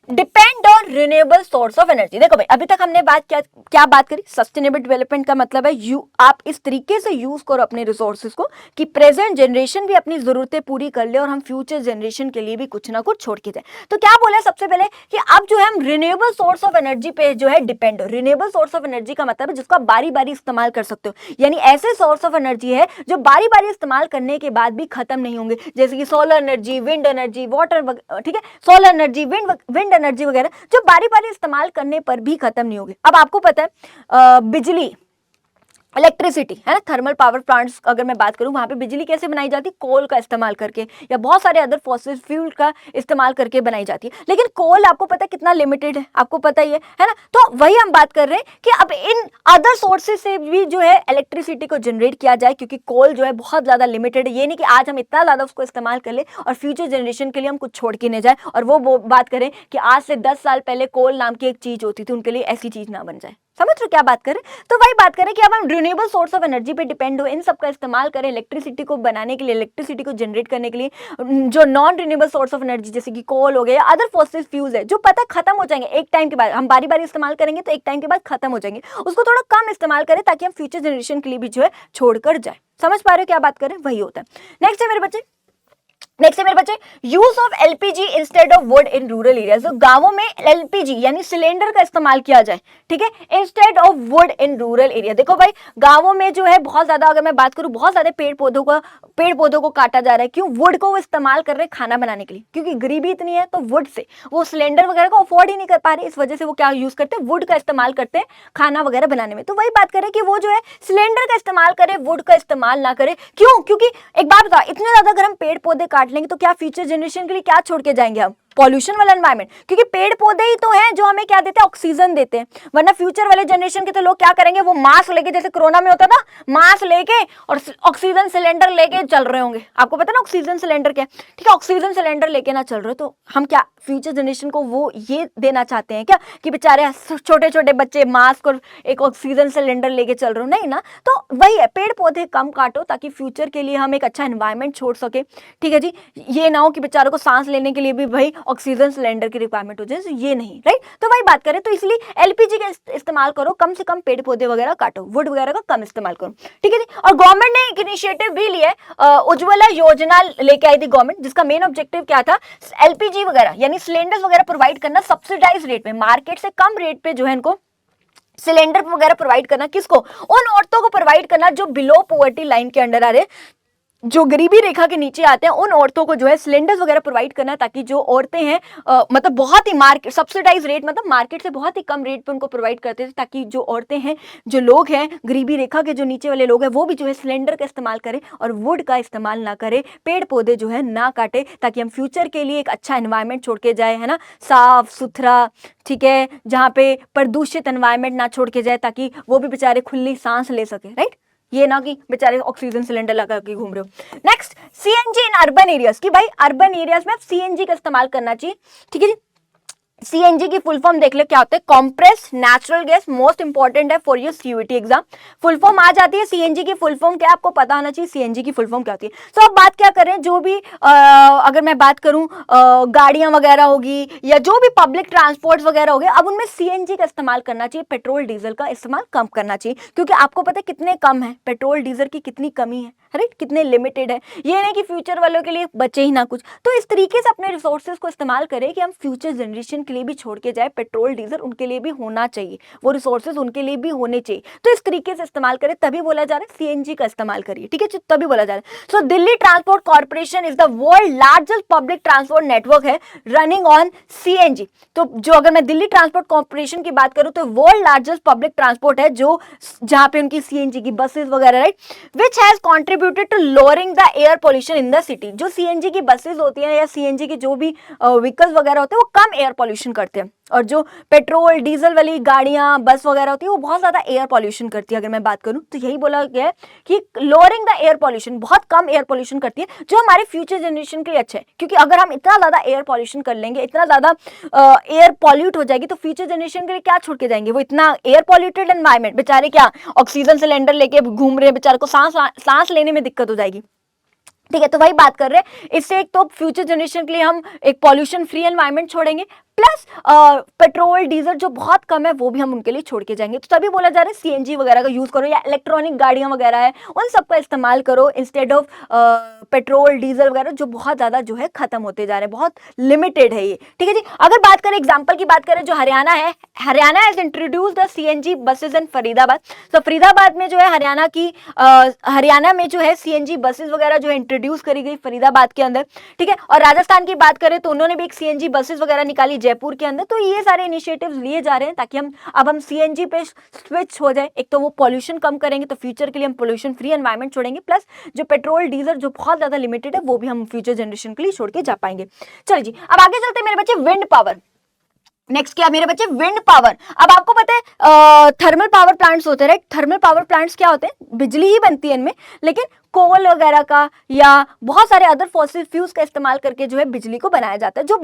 depend on renewable source of energy. देखो भाई अभी तक हमने क्या बात करी, सस्टेनेबल डेवलपमेंट का मतलब है आप इस तरीके से यूज करो अपने रिसोर्सेज को कि प्रेजेंट जनरेशन भी अपनी जरूरतें पूरी कर ले और हम फ्यूचर जनरेशन के लिए भी कुछ ना कुछ छोड़ के जाए। तो क्या बोला सबसे पहले कि अब जो है हम रिन्यूएबल सोर्स ऑफ एनर्जी पे जो है डिपेंड हो। रिन्यूएबल सोर्स ऑफ एनर्जी का मतलब है जिसको आप बारी बारी इस्तेमाल कर सकते हो, यानी ऐसे सोर्स ऑफ एनर्जी है जो बारी बारी इस्तेमाल करने के बाद भी खत्म नहीं होंगे, जैसे कि solar energy, wind energy, water, ठीक है, सोलर एनर्जी, विंड एनर्जी वगैरह जो बारी बारी इस्तेमाल करने पर भी खत्म नहीं होगी। अब आपको पता है बिजली इलेक्ट्रिसिटी है ना, थर्मल पावर प्लांट्स अगर मैं बात करूं, वहां पे बिजली कैसे बनाई जाती है, कोल का इस्तेमाल करके या बहुत सारे अदर फॉसिल फ्यूल का इस्तेमाल करके बनाई जाती है। लेकिन कोल आपको पता है कितना लिमिटेड है, आपको पता ही है ना। तो वही हम बात कर रहे हैं कि अब इन अदर सोर्सेज से भी जो है इलेक्ट्रिसिटी को जनरेट किया जाए, क्योंकि कोल जो है बहुत ज्यादा लिमिटेड है। ये नहीं कि आज हम इतना ज्यादा उसको इस्तेमाल कर ले और फ्यूचर जनरेशन के लिए हम कुछ छोड़ के नहीं जाए और वो बात करें कि आज से 10 साल पहले कोल नाम की एक चीज होती थी, उनके लिए ऐसी चीज ना बन जाए। समझ रहे क्या बात करें? तो वही बात करें कि अब हम रिन्यूएबल सोर्स ऑफ एनर्जी पे डिपेंड हो, इन सब का इस्तेमाल करें इलेक्ट्रिसिटी को बनाने के लिए, इलेक्ट्रिसिटी को जनरेट करने के लिए। जो non renewable source of energy जैसे कि कोल हो गया या अदर फॉसिल फ्यूल्स है, जो पता खत्म हो जाएंगे एक टाइम के बाद, हम बारी बारी इस्तेमाल करेंगे तो एक टाइम के बाद खत्म हो जाएंगे, उसको थोड़ा कम इस्तेमाल करें ताकि हम फ्यूचर जनरेशन के लिए भी जो है छोड़कर जाए। समझ पा रहे हो क्या बात करें? वही होता है। नेक्स्ट है मेरे बच्चे use of LPG instead of would in rural areas. तो गांवों में एलपीजी यानी सिलेंडर का इस्तेमाल किया जाए, ठीक है, instead of would in rural area. देखो भाई, गांवों में जो है बहुत ज्यादा, अगर मैं बात करूं, बहुत सारे पेड़ पौधों को काटा जा रहा है। क्यों? वुड को वो इस्तेमाल कर रहे हैं खाना बनाने के लिए, क्योंकि गरीबी इतनी है तो वुड से वो सिलेंडर वगैरह को अफोर्ड ही नहीं कर पा रहे, इस वजह से वो क्या यूज करते हैं, वुड का इस्तेमाल करते हैं खाना वगैरह बनाने में। तो वही बात करें कि वो जो है सिलेंडर का इस्तेमाल करे, वुड का इस्तेमाल ना करे। क्यों? क्योंकि एक बात बताओ, इतने ज्यादा अगर हम पेड़ पौधे काट लेंगे तो क्या फ्यूचर जनरेशन के लिए क्या छोड़ के जाएंगे हम? पॉल्यूशन वाला एनवायरमेंट, क्योंकि पेड़ पौधे ही तो हैं जो हमें क्या देते हैं, ऑक्सीजन देते हैं। वरना फ्यूचर वाले जनरेशन के तो लोग क्या करेंगे, वो मास्क लेके, जैसे कोरोना में होता था, मास्क लेके और ऑक्सीजन सिलेंडर लेके चल रहे होंगे। आपको पता ना ऑक्सीजन सिलेंडर क्या, ठीक है, ऑक्सीजन सिलेंडर लेके ना चल रहे, तो हम क्या फ्यूचर जनरेशन को वो ये देना चाहते हैं क्या कि बेचारे छोटे छोटे बच्चे मास्क और एक ऑक्सीजन सिलेंडर लेके चल रहे हो? नहीं ना। तो वही है, पेड़ पौधे कम काटो ताकि फ्यूचर के लिए हम एक अच्छा एनवायरमेंट छोड़ सके, ठीक है जी। ये ना हो कि बेचारों को सांस लेने के लिए भी भाई ऑक्सीजन सिलेंडर की रिक्वायरमेंट हो जाए, ये नहीं, राइट। तो वही बात करें, तो इसलिए एलपीजी का इस्तेमाल करो, कम से कम पेड़ पौधे वगैरह काटो, वुड वगैरह का कम इस्तेमाल करो, ठीक है जी। और गवर्नमेंट ने एक इनिशिएटिव भी लिया, उज्ज्वला योजना लेके आई थी गवर्नमेंट, जिसका मेन ऑब्जेक्टिव क्या था, एलपीजी वगैरह यानी सिलेंडर्स वगैरह प्रोवाइड करना सब्सिडाइज रेट में, मार्केट से कम रेट पे जो है इनको सिलेंडर वगैरह प्रोवाइड करना। किसको? उन औरतों को प्रोवाइड करना जो बिलो पॉवर्टी लाइन के अंडर आ रहे, जो गरीबी रेखा के नीचे आते हैं, उन औरतों को जो है सिलेंडर्स वगैरह प्रोवाइड करना, ताकि जो औरतें हैं मतलब बहुत ही मार्केट सब्सिडाइज रेट, मतलब मार्केट से बहुत ही कम रेट पे उनको प्रोवाइड करते थे, ताकि जो औरतें हैं, जो लोग हैं गरीबी रेखा के जो नीचे वाले लोग हैं, वो भी जो है सिलेंडर का इस्तेमाल करें और वुड का इस्तेमाल ना करें, पेड़ पौधे जो है ना काटे, ताकि हम फ्यूचर के लिए एक अच्छा एनवायरमेंट छोड़ के जाए, है ना, साफ सुथरा, ठीक है, जहाँ पे प्रदूषित एनवायरमेंट ना छोड़ के जाए, ताकि वो भी बेचारे खुली सांस ले सके, राइट। ये ना कि बेचारे ऑक्सीजन सिलेंडर लगा के घूम रहे हो। Next, CNG in urban areas, कि भाई अर्बन एरियाज में सीएनजी का इस्तेमाल करना चाहिए, ठीक है जी। सीएनजी की फुल फॉर्म देख लो क्या होता है, compressed natural gas, most important है for your CUET exam. Full form आ जाती है सीएनजी की फुल फॉर्म क्या, आपको पता होना चाहिए सीएनजी की फुल फॉर्म क्या होती है। तो अब बात क्या करें, जो भी अगर मैं बात करूं गाड़ियां वगैरह होगी या जो भी पब्लिक ट्रांसपोर्ट वगैरह हो गए, अब उनमें सीएनजी का इस्तेमाल करना चाहिए, पेट्रोल डीजल का इस्तेमाल कम करना चाहिए, क्योंकि आपको पता है कितने कम है पेट्रोल डीजल की, कितनी कमी है, राइट, कितने लिमिटेड है। ये नहीं कि फ्यूचर वालों के लिए बचे ही ना कुछ। तो इस तरीके से अपने रिसोर्सेज को इस्तेमाल करें कि हम फ्यूचर जनरेशन के लिए भी छोड़ के जाए, पेट्रोल डीजल उनके लिए भी होना चाहिए, वो रिसोर्सेज उनके लिए भी होने चाहिए। तो इस तरीके से इस्तेमाल करें, तभी बोला जा रहा है सीएनजी का इस्तेमाल करिए, ठीक है, तभी बोला जा रहा है। So Delhi transport corporation is the world largest public transport network है रनिंग ऑन सीएनजी। तो जो अगर मैं दिल्ली ट्रांसपोर्ट कॉर्पोरेशन की बात करूं तो वर्ल्ड लार्जेस्ट पब्लिक ट्रांसपोर्ट है, जो जहां पे उनकी सीएनजी की बसेस वगैरह, right, which has contributed to lowering the air pollution in the city. जो सीएनजी की बसेस होती हैं या सीएनजी की जो भी व्हीकल्स वगैरह होते हैं, वो कम एयर पॉल्यूशन करते हैं, और जो पेट्रोल डीजल वाली गाड़ियां बस वगैरह होती है वो बहुत ज्यादा एयर पॉल्यूशन करती है। अगर मैं बात करूं तो यही बोला गया है कि लोअरिंग द एयर पॉल्यूशन, बहुत कम एयर पॉल्यूशन करती है, जो हमारे फ्यूचर जनरेशन के लिए अच्छा है। क्योंकि अगर हम इतना ज्यादा एयर पॉल्यूशन कर लेंगे, इतना ज्यादा एयर पॉल्यूट हो जाएगी, तो फ्यूचर जनरेशन के लिए क्या छोड़ के जाएंगे, वो इतना एयर पॉल्यूटेड एनवायरमेंट, बेचारे क्या ऑक्सीजन सिलेंडर लेके घूम रहे हैं, बेचारे को सांस लेने में दिक्कत हो जाएगी, ठीक है। तो वही बात कर रहे हैं, इससे एक तो फ्यूचर जनरेशन के लिए हम एक पॉल्यूशन फ्री एनवायरनमेंट छोड़ेंगे, प्लस पेट्रोल डीजल जो बहुत कम है वो भी हम उनके लिए छोड़ के जाएंगे। तो तभी बोला जा रहा है सीएनजी वगैरह का यूज करो, या इलेक्ट्रॉनिक गाड़ियां वगैरह है उन सब का इस्तेमाल करो इंस्टेड ऑफ पेट्रोल डीजल वगैरह, जो बहुत ज्यादा जो है खत्म होते जा रहे हैं, बहुत लिमिटेड है ये, ठीक है जी। अगर बात करें एग्जाम्पल की बात करें, जो हरियाणा है, Haryana has introduce the CNG buses in Faridabad. तो फरीदाबाद में जो है हरियाणा में जो है सीएनजी बसेज वगैरह जो है इंट्रोड्यूस करी गई फरीदाबाद के अंदर, ठीक है। और राजस्थान की बात करें तो उन्होंने भी एक सीएनजी बसेस वगैरह निकाली जयपुर के अंदर। तो ये सारे इनिशिएटिव्स लिए जा रहे हैं ताकि हम सीएनजी पे स्विच हो जाए। एक तो वो पॉल्यूशन कम करेंगे, तो फ्यूचर के लिए हम पॉल्यूशन फ्री एनवायरनमेंट छोड़ेंगे, प्लस जो पेट्रोल डीजल जो बहुत ज्यादा लिमिटेड है वो भी हम फ्यूचर जनरेशन के लिए छोड़ के जा पाएंगे। चलिए जी, अब आगे चलते हैं मेरे बच्चे, विंड पावर। नेक्स्ट क्या मेरे बच्चे, विंड पावर। अब आपको पता है थर्मल पावर प्लांट्स होते हैं, राइट। थर्मल पावर प्लांट्स क्या होते हैं, बिजली ही बनती है इनमें, लेकिन कोल वगैरह का या बहुत सारे अदर फॉसिल फ्यूल्स का इस्तेमाल करके जो है बिजली को बनाया जाता है, जो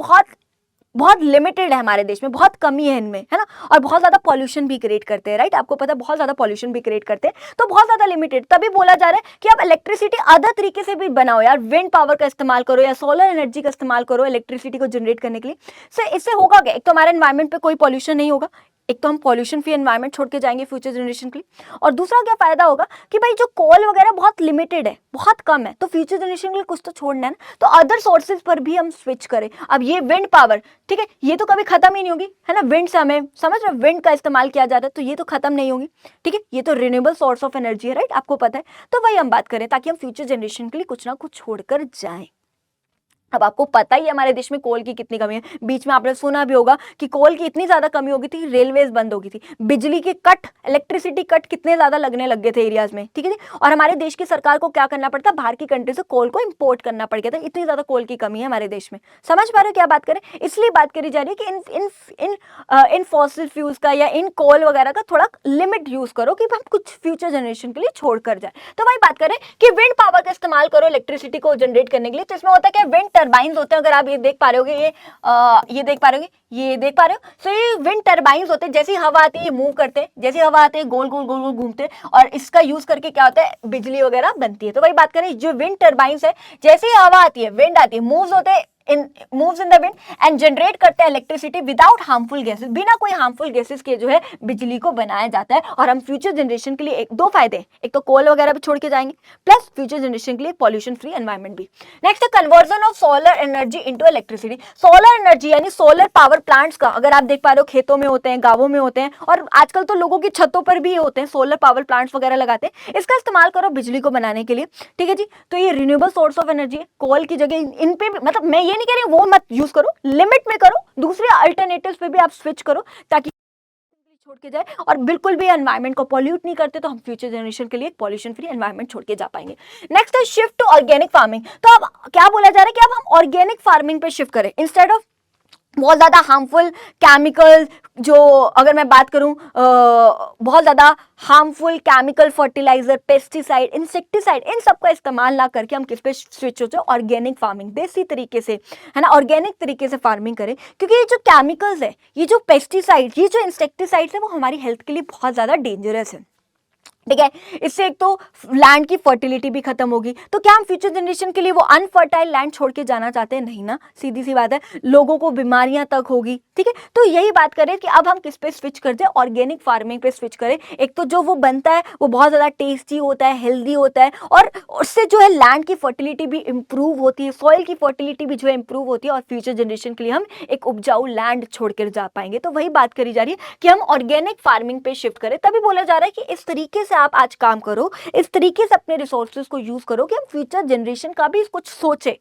बहुत लिमिटेड है हमारे देश में, बहुत कमी है इनमें, है ना। और बहुत ज्यादा पॉल्यूशन भी क्रिएट करते हैं, राइट। आपको पता है बहुत ज्यादा पॉल्यूशन भी क्रिएट करते हैं, तो बहुत ज्यादा लिमिटेड। तभी बोला जा रहा है कि आप इलेक्ट्रिसिटी अदर तरीके से भी बनाओ यार, विंड पावर का इस्तेमाल करो या सोलर एनर्जी का इस्तेमाल करो इलेक्ट्रिसिटी को जनरेट करने के लिए। सो इससे होगा क्या, एक तो हमारे एनवायरमेंट पे कोई पॉल्यूशन नहीं होगा, एक तो हम पॉल्यूशन फ्री एनवायरमेंट छोड़ के जाएंगे फ्यूचर जनरेशन के लिए, और दूसरा क्या फायदा होगा कि भाई जो कोल वगैरह बहुत लिमिटेड है, बहुत कम है, तो फ्यूचर जनरेशन के लिए कुछ तो छोड़ना है ना, तो अदर सोर्सेज पर भी हम स्विच करें। अब ये विंड पावर, ठीक है, ये तो कभी खत्म ही नहीं होगी, है ना। विंड से हमें समझ रहे, विंड का इस्तेमाल किया जाता है, तो ये तो खत्म नहीं होगी, ठीक है। ये तो रिन्यूएबल सोर्स ऑफ एनर्जी है, राइट, आपको पता है। तो वही हम बात करें ताकि हम फ्यूचर जनरेशन के लिए कुछ ना कुछ छोड़कर जाएं। अब आपको पता ही है हमारे देश में कोल की कितनी कमी है। बीच में आपने सुना भी होगा कि कोल की इतनी ज्यादा कमी हो गई थी, रेलवेज बंद हो गई थी, बिजली के कट, इलेक्ट्रिसिटी कट कितने ज्यादा लगने लग गए थे एरियाज में, ठीक है जी। और हमारे देश की सरकार को क्या करना पड़ता, बाहर की कंट्री से कोल को इंपोर्ट करना पड़ गया था, इतनी ज्यादा कोल की कमी है हमारे देश में। समझ पा रहे हो क्या बात करें, इसलिए बात करी जा रही है कि इन फॉसिल फ्यूल्स का या इन कोल वगैरह का थोड़ा लिमिट यूज करो कि हम कुछ फ्यूचर जनरेशन के लिए छोड़ कर जाए। तो वही बात करें कि विंड पावर का इस्तेमाल करो इलेक्ट्रिसिटी को जनरेट करने के लिए। तो इसमें होता है क्या, विंड टर्बाइंस होते हैं, अगर आप ये देख पा रहे होगे, ये देख पा रहे होगे, ये देख पा रहे हो। सो ये विंड टर्बाइंस होते हैं, जैसी हवा आती है मूव करते हैं, जैसी हवा आती है गोल गोल गोल गोल घूमते हैं, और इसका यूज करके क्या होता है, बिजली वगैरह बनती है। तो वही बात करें, जो विंड टर्बाइंस है, जैसी हवा आती है, विंड आती है, मूव्स होते हैं moves in the wind and generate करते हैं इलेक्ट्रिसिटी विदाउट हार्मफुल गैसेस, बिना कोई हार्मफुल गैसेस के जो है बिजली को बनाया जाता है। और हम फ्यूचर जनरेशन के लिए दो फायदे, एक तो कोल वगैरह भी छोड़ के जाएंगे, प्लस फ्यूचर जनरेशन के लिए पॉल्यूशन फ्री एनवायरमेंट भी। नेक्स्ट है conversion of solar energy into electricity. Solar energy यानी सोलर पावर प्लांट्स का, अगर आप देख पा रहे हो खेतों में होते हैं, गांवों में होते हैं, और आजकल तो लोगों की छतों पर भी होते हैं, सोलर पावर प्लांट्स वगैरह लगाते हैं। इसका इस्तेमाल करो बिजली को बनाने के लिए, ठीक है जी। तो ये रिन्यूएबल सोर्स ऑफ एनर्जी है, कोल की जगह इन पे, मतलब मैं ये नहीं कह रही वो मत यूज करो, लिमिट में करो, दूसरे अल्टरनेटिव्स पे भी आप स्विच करो ताकि छोड़ के जाए और बिल्कुल भी एनवायरनमेंट को पॉल्यूट नहीं करते, तो हम फ्यूचर जनरेशन के लिए पॉल्यूशन फ्री एनवायरनमेंट छोड़ के जा पाएंगे। नेक्स्ट है शिफ्ट टू ऑर्गेनिक फार्मिंग। तो अब क्या बोला जा रहा है कि अब हम ऑर्गेनिक फार्मिंग पे शिफ्ट करें इंस्टेड ऑफ बहुत ज़्यादा हार्मफुल केमिकल, जो अगर मैं बात करूं बहुत ज़्यादा harmful chemical fertiliser, pesticide, insecticide, इन सब का इस्तेमाल ना करके हम किस पे स्विच हो जाए, ऑर्गेनिक फार्मिंग, देसी तरीके से, है ना, ऑर्गेनिक तरीके से फार्मिंग करें। क्योंकि ये जो केमिकल्स है, ये जो पेस्टिसाइड, ये जो इंसेक्टिसाइड्स है, वो हमारी हेल्थ के लिए बहुत ज़्यादा डेंजरस है, ठीक है। इससे एक तो लैंड की फर्टिलिटी भी खत्म होगी। तो क्या हम फ्यूचर जनरेशन के लिए वो अनफर्टाइल लैंड छोड़ के जाना चाहते हैं? नहीं ना, सीधी सी बात है, लोगों को बीमारियां तक होगी, ठीक है। तो यही बात करें कि अब हम किस पे स्विच कर जाए, ऑर्गेनिक फार्मिंग पे स्विच करें। एक तो जो वो बनता है वो बहुत ज़्यादा टेस्टी होता है, हेल्दी होता है, और उससे जो है लैंड की फर्टिलिटी भी इंप्रूव होती है, सॉइल की फर्टिलिटी भी जो है इंप्रूव होती है, और फ्यूचर जनरेशन के लिए हम एक उपजाऊ लैंड छोड़ कर जा पाएंगे। तो वही बात करी जा रही है कि हम ऑर्गेनिक फार्मिंग पे शिफ्ट करें। तभी बोला जा रहा है कि इस तरीके से आप आज काम करो, इस तरीके से अपने रिसोर्सेज को यूज करो कि हम फ्यूचर जनरेशन का भी कुछ सोचे,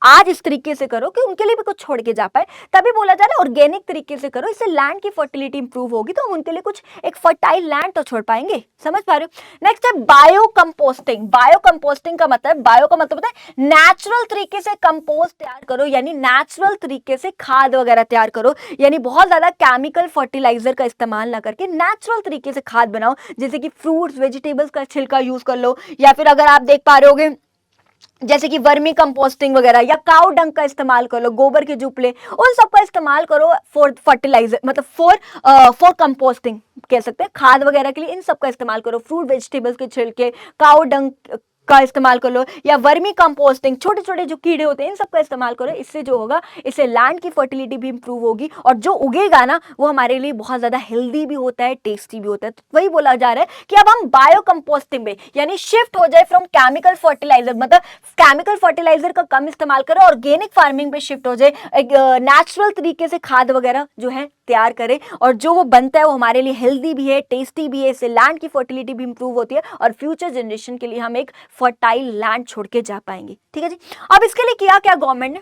आज इस तरीके से करो कि उनके लिए भी कुछ छोड़ के जा पाए। तभी बोला जा रहा है ऑर्गेनिक तरीके से करो, इससे लैंड की फर्टिलिटी इंप्रूव होगी, तो हम उनके लिए कुछ एक फर्टाइल लैंड तो छोड़ पाएंगे। समझ पा रहे हो। नेक्स्ट है बायो कंपोस्टिंग। बायो कंपोस्टिंग का मतलब, बायो का मतलब होता है नेचुरल तरीके से कंपोस्ट तैयार करो, यानी नेचुरल तरीके से खाद वगैरह तैयार करो, यानी बहुत ज्यादा केमिकल फर्टिलाइजर का इस्तेमाल ना करके नेचुरल तरीके से खाद बनाओ, जैसे कि फ्रूट्स, वेजिटेबल्स का छिलका यूज कर लो, या फिर अगर आप देख पा रहे होगे जैसे कि वर्मी कंपोस्टिंग वगैरह, या काउ डंग का इस्तेमाल करो, गोबर के जुपले, उन सब का इस्तेमाल करो फॉर फर्टिलाइजर, मतलब फॉर कंपोस्टिंग कह सकते हैं, खाद वगैरह के लिए इन सब का इस्तेमाल करो। फ्रूट वेजिटेबल्स के छिलके, काउ डंग का इस्तेमाल कर लो, या वर्मी कंपोस्टिंग, छोटे छोटे जो कीड़े होते हैं इन सब का इस्तेमाल करो। इससे जो होगा, इससे लैंड की फर्टिलिटी भी इंप्रूव होगी, और जो उगेगा ना वो हमारे लिए बहुत ज्यादा हेल्दी भी होता है, टेस्टी भी होता है। तो वही बोला जा रहा है कि अब हम बायो कंपोस्टिंग में यानी शिफ्ट हो जाए फ्रॉम केमिकल फर्टिलाइजर, मतलब केमिकल फर्टिलाइजर का कम इस्तेमाल करो, ऑर्गेनिक फार्मिंग पे शिफ्ट हो जाए, एक नेचुरल तरीके से खाद वगैरह जो है तैयार करें और जो वो बनता है वो हमारे लिए हेल्दी भी है, टेस्टी भी है, इससे लैंड की फर्टिलिटी भी इंप्रूव होती है और फ्यूचर जनरेशन के लिए हम एक फर्टाइल लैंड छोड़ के जा पाएंगे। ठीक है जी। अब इसके लिए किया क्या गवर्नमेंट ने?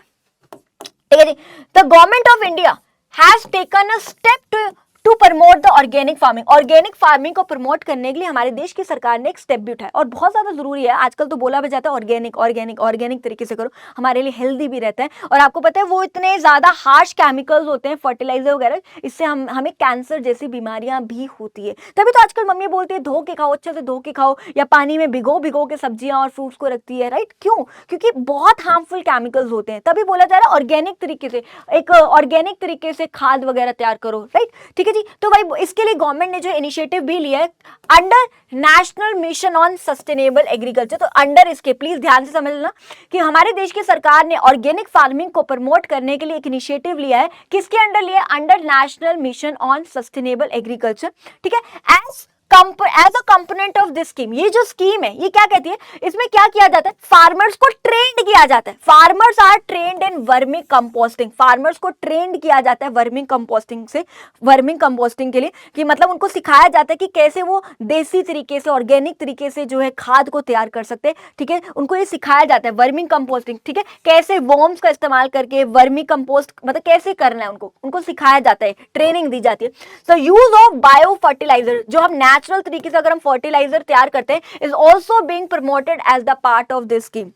ठीक है जी, the government of India has taken a step to promote the organic farming. Organic farming को प्रमोट करने के लिए हमारे देश की सरकार ने एक स्टेप भी उठाया और बहुत ज्यादा जरूरी है। आजकल तो बोला भी जाता है ऑर्गेनिक ऑर्गेनिक ऑर्गेनिक तरीके से करो, हमारे लिए हेल्दी भी रहता है। और आपको पता है वो इतने ज्यादा हार्श केमिकल्स होते हैं फर्टिलाइजर वगैरह, इससे हमें कैंसर जैसी बीमारियां भी होती है। तभी तो आजकल मम्मी बोलती है धो के खाओ, अच्छे से धो के खाओ, या पानी में भिगो भिगो के सब्जियां और फ्रूट्स को रखती है, राइट? क्यों? क्योंकि बहुत हार्मफुल केमिकल्स होते हैं। तभी बोला जा रहा है ऑर्गेनिक तरीके से, एक ऑर्गेनिक तरीके से खाद वगैरह तैयार करो, राइट? ठीक है जी। तो भाई इसके लिए गवर्नमेंट ने जो इनिशिएटिव भी लिया है under national mission on sustainable agriculture, तो अंडर इसके प्लीज ध्यान से समझ लेना कि हमारे देश की सरकार ने ऑर्गेनिक फार्मिंग को प्रमोट करने के लिए एक इनिशिएटिव लिया है। किसके अंडर लिया है? Under national mission on sustainable agriculture. ठीक है, as a component of this scheme. ये जो स्कीम है ये क्या कहती है? इसमें क्या किया जाता है? फार्मर्स को ट्रेंड किया जाता है। Farmers are trained in vermi composting. Farmers को ट्रेंड किया जाता है वर्मिंग कंपोस्टिंग से, वर्मिंग कंपोस्टिंग के लिए, कि मतलब उनको सिखाया जाता है कि कैसे वो देसी तरीके से, ऑर्गेनिक तरीके से जो है खाद को तैयार कर सकते हैं। ठीक है, उनको ये सिखाया जाता है वर्मिंग कंपोस्टिंग। ठीक है, कैसे वर्म्स का इस्तेमाल करके वर्मी कंपोस्ट मतलब कैसे करना है उनको सिखाया जाता है, ट्रेनिंग दी जाती है। सो यूज ऑफ बायो फर्टिलाइजर, जो हम नेचुरल तरीके से अगर हम फर्टिलाइजर तैयार करते हैं, is also being promoted as the part of this scheme.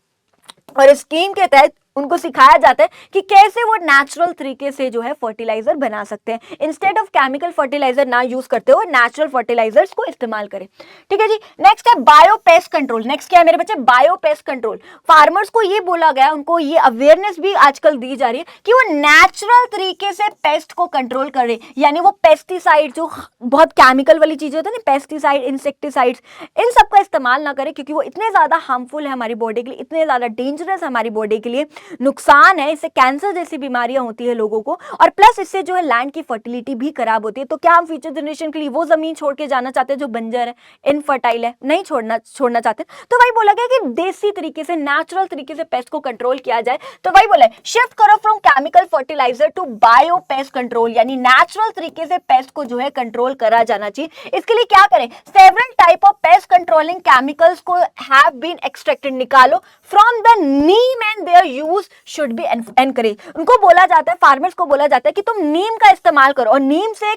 और इस स्कीम के तहत उनको सिखाया जाता है कि कैसे वो नेचुरल तरीके से जो है फर्टिलाइजर बना सकते हैं। इंस्टेड ऑफ केमिकल फर्टिलाइजर ना यूज करते हो, नेचुरल फर्टिलाइजर्स को इस्तेमाल करें। ठीक है जी। नेक्स्ट है बायो पेस्ट कंट्रोल। नेक्स्ट क्या है मेरे बच्चे? Bio pest control. फार्मर्स को ये बोला गया, उनको ये अवेयरनेस भी आजकल दी जा रही है कि वो नेचुरल तरीके से पेस्ट को कंट्रोल करे, यानी वो पेस्टिसाइड जो बहुत केमिकल वाली चीजें होती है ना, पेस्टिसाइड, इंसेक्टिसाइड्स, इन सब का इस्तेमाल ना करें, क्योंकि वो इतने ज्यादा हार्मफुल है हमारी बॉडी के लिए, इतने ज्यादा डेंजरस है हमारी बॉडी के लिए, नुकसान है, इससे कैंसर जैसी बीमारियां होती है लोगों को, और प्लस इससे जो है लैंड की फर्टिलिटी भी खराब होती है। तो क्या हम फ्यूचर जनरेशन के लिए वो जमीन छोड़ के जाना चाहते हैं जो बंजर है, इनफर्टाइल है? नहीं छोड़ना चाहते। तो भाई बोला गया कि देसी तरीके से, नेचुरल तरीके से पेस्ट को कंट्रोल किया जाए। तो भाई बोला शिफ्ट करो from chemical fertiliser to bio pest control, यानी नेचुरल तरीके से पेस्ट को जो है कंट्रोल करा जाना चाहिए। इसके लिए क्या करें? Several type of pest controlling chemicals को हैव बीन एक्सट्रैक्टेड, निकालो from the neem and their use should be encourage. उनको बोला जाता है, फार्मर्स को बोला जाता है कि तुम नीम का इस्तेमाल करो, और नीम से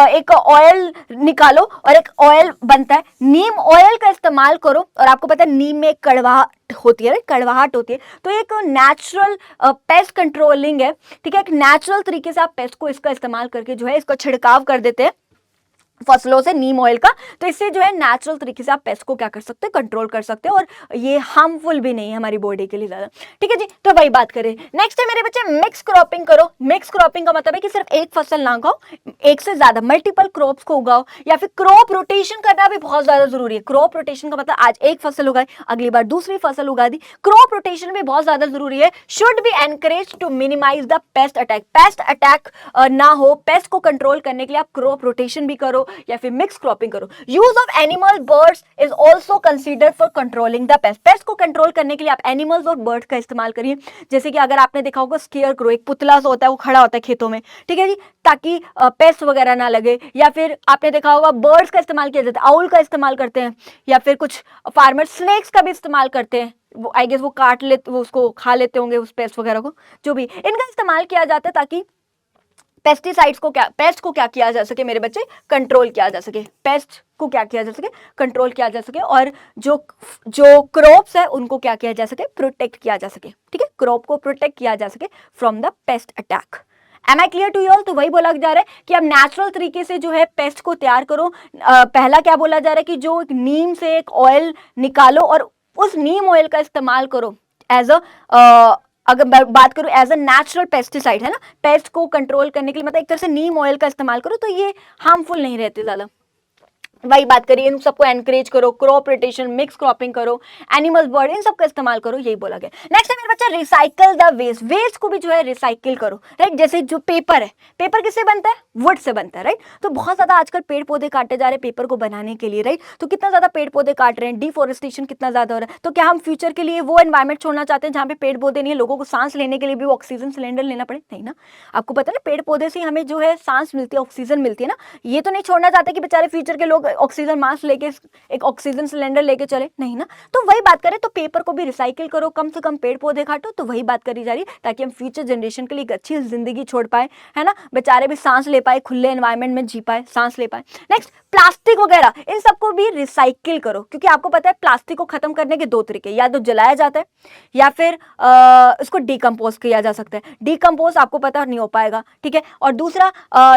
एक ऑयल निकालो और एक ऑयल बनता है, नीम ऑयल का इस्तेमाल करो। और आपको पता है नीम में कड़वाहट होती है, कड़वाहट होती है, तो एक नेचुरल पेस्ट कंट्रोलिंग है। ठीक है, एक नेचुरल तरीके से आप पेस्ट को इसका इस्तेमाल करके जो है इसका छिड़काव कर देते हैं फसलों से, नीम ऑयल का। तो इससे जो है नेचुरल तरीके से आप पेस्ट को क्या कर सकते हैं? कंट्रोल कर सकते हैं, और ये हार्मफुल भी नहीं है हमारी बॉडी के लिए ज्यादा। ठीक है जी। तो वही बात करें। नेक्स्ट है मेरे बच्चे मिक्स क्रॉपिंग करो। मिक्स क्रॉपिंग का मतलब है कि सिर्फ एक फसल ना उगाओ, एक से ज्यादा मल्टीपल क्रॉप्स को उगाओ, या फिर क्रॉप रोटेशन करना भी बहुत ज्यादा जरूरी है। क्रॉप रोटेशन का मतलब आज एक फसल उगाई, अगली बार दूसरी फसल उगा दी, क्रॉप रोटेशन भी बहुत ज्यादा जरूरी है। Should be encourage to minimise the pest attack. Pest attack ना हो, पेस्ट को कंट्रोल करने के लिए आप क्रॉप रोटेशन भी करो या फिर मिक्स क्रॉपिंग करो। Use of animal birds is also considered for controlling the paste. Paste को कंट्रोल करने के लिए आप एनिमल्स और बर्ड्स का इस्तेमाल करिए। जैसे कि अगर आपने देखा होगा स्केयर क्रो, एक पुतला सा होता है, वो खड़ा होता है खेतों में, ठीक है जी, ताकि पेस्ट वगैरह ना लगे। या फिर आपने देखा होगा बर्ड्स का इस्तेमाल किया जाता है, आउल का इस्तेमाल करते हैं, या फिर कुछ फार्मर स्नेक्स का भी इस्तेमाल करते हैं। वो आई गेस वो काट लेते, वो उसको खा लेते होंगे उस पेस्ट वगैरह को, जो भी इनका इस्तेमाल किया जाता है ताकि पेस्टिसाइड्स को पेस्ट को क्या किया जा सके मेरे बच्चे? कंट्रोल किया जा सके। पेस्ट को क्या किया जा सके? कंट्रोल किया जा सके। और जो क्रॉप्स है उनको क्या किया जा सके? प्रोटेक्ट किया जा सके। ठीक है, क्रॉप को प्रोटेक्ट किया जा सके from the pest attack. Am I clear to you all? तो वही बोला जा रहा है कि अब नेचुरल तरीके से जो है पेस्ट को तैयार करो। पहला क्या बोला जा रहा है कि जो नीम से एक ऑयल निकालो और उस नीम ऑयल का इस्तेमाल करो एज अगर बात करूं एज अ नेचुरल पेस्टिसाइड, है ना, पेस्ट को कंट्रोल करने के लिए, मतलब एक तरह से नीम ऑयल का इस्तेमाल करो, तो ये हार्मफुल नहीं रहते ज्यादा। वही बात करिए, इन सबको एनकरेज करो, क्रॉप रोटेशन, मिक्स क्रॉपिंग करो, एनिमल्स बर्ड, इन सब का इस्तेमाल करो, यही बोला गया। नेक्स्ट है मेरे बच्चा रिसाइकल द वेस्ट, वेस्ट को भी जो है रिसाइकिल करो, राइट। जैसे जो पेपर है, पेपर किससे बनता है, वुड से बनता है, राइट। तो बहुत ज्यादा आजकल पेड़ पौधे काटे जा रहे हैं पेपर को बनाने के लिए, राइट। तो कितना ज्यादा पेड़ पौधे काट रहे हैं, डिफोरेस्टेशन कितना ज्यादा हो रहा है। तो क्या हम फ्यूचर के लिए वो एनवायरमेंट छोड़ना चाहते हैं जहाँ पे पेड़ पौधे नहीं है, लोगों को सांस लेने के लिए भी ऑक्सीजन सिलेंडर लेना पड़े, नहीं ना। आपको पता है ना, पेड़ पौधे से हमें जो है सांस मिलती है, ऑक्सीजन मिलती है ना। ये तो नहीं छोड़ना चाहते कि बेचारे फ्यूचर के लोग ऑक्सीजन मास्क लेके एक ऑक्सीजन सिलेंडर लेके चले, नहीं ना। तो वही बात करें, तो पेपर को भी रिसाइकिल करो, कम से कम पेड़ पौधे काटो, तो वही बात करी जा रही है, ताकि हम फ्यूचर जनरेशन के लिए एक अच्छी जिंदगी छोड़ पाए, है ना। बेचारे भी सांस ले पाए, खुले एनवायरमेंट में जी पाए, सांस ले पाए। नेक्स्ट, प्लास्टिक वगैरह इन सबको भी रिसाइकिल करो, क्योंकि आपको पता है प्लास्टिक को खत्म करने के दो तरीके, या तो जलाया जाता है या फिर इसको डिकम्पोज किया जा सकता है। डिकम्पोज आपको पता नहीं हो पाएगा, ठीक है। और दूसरा,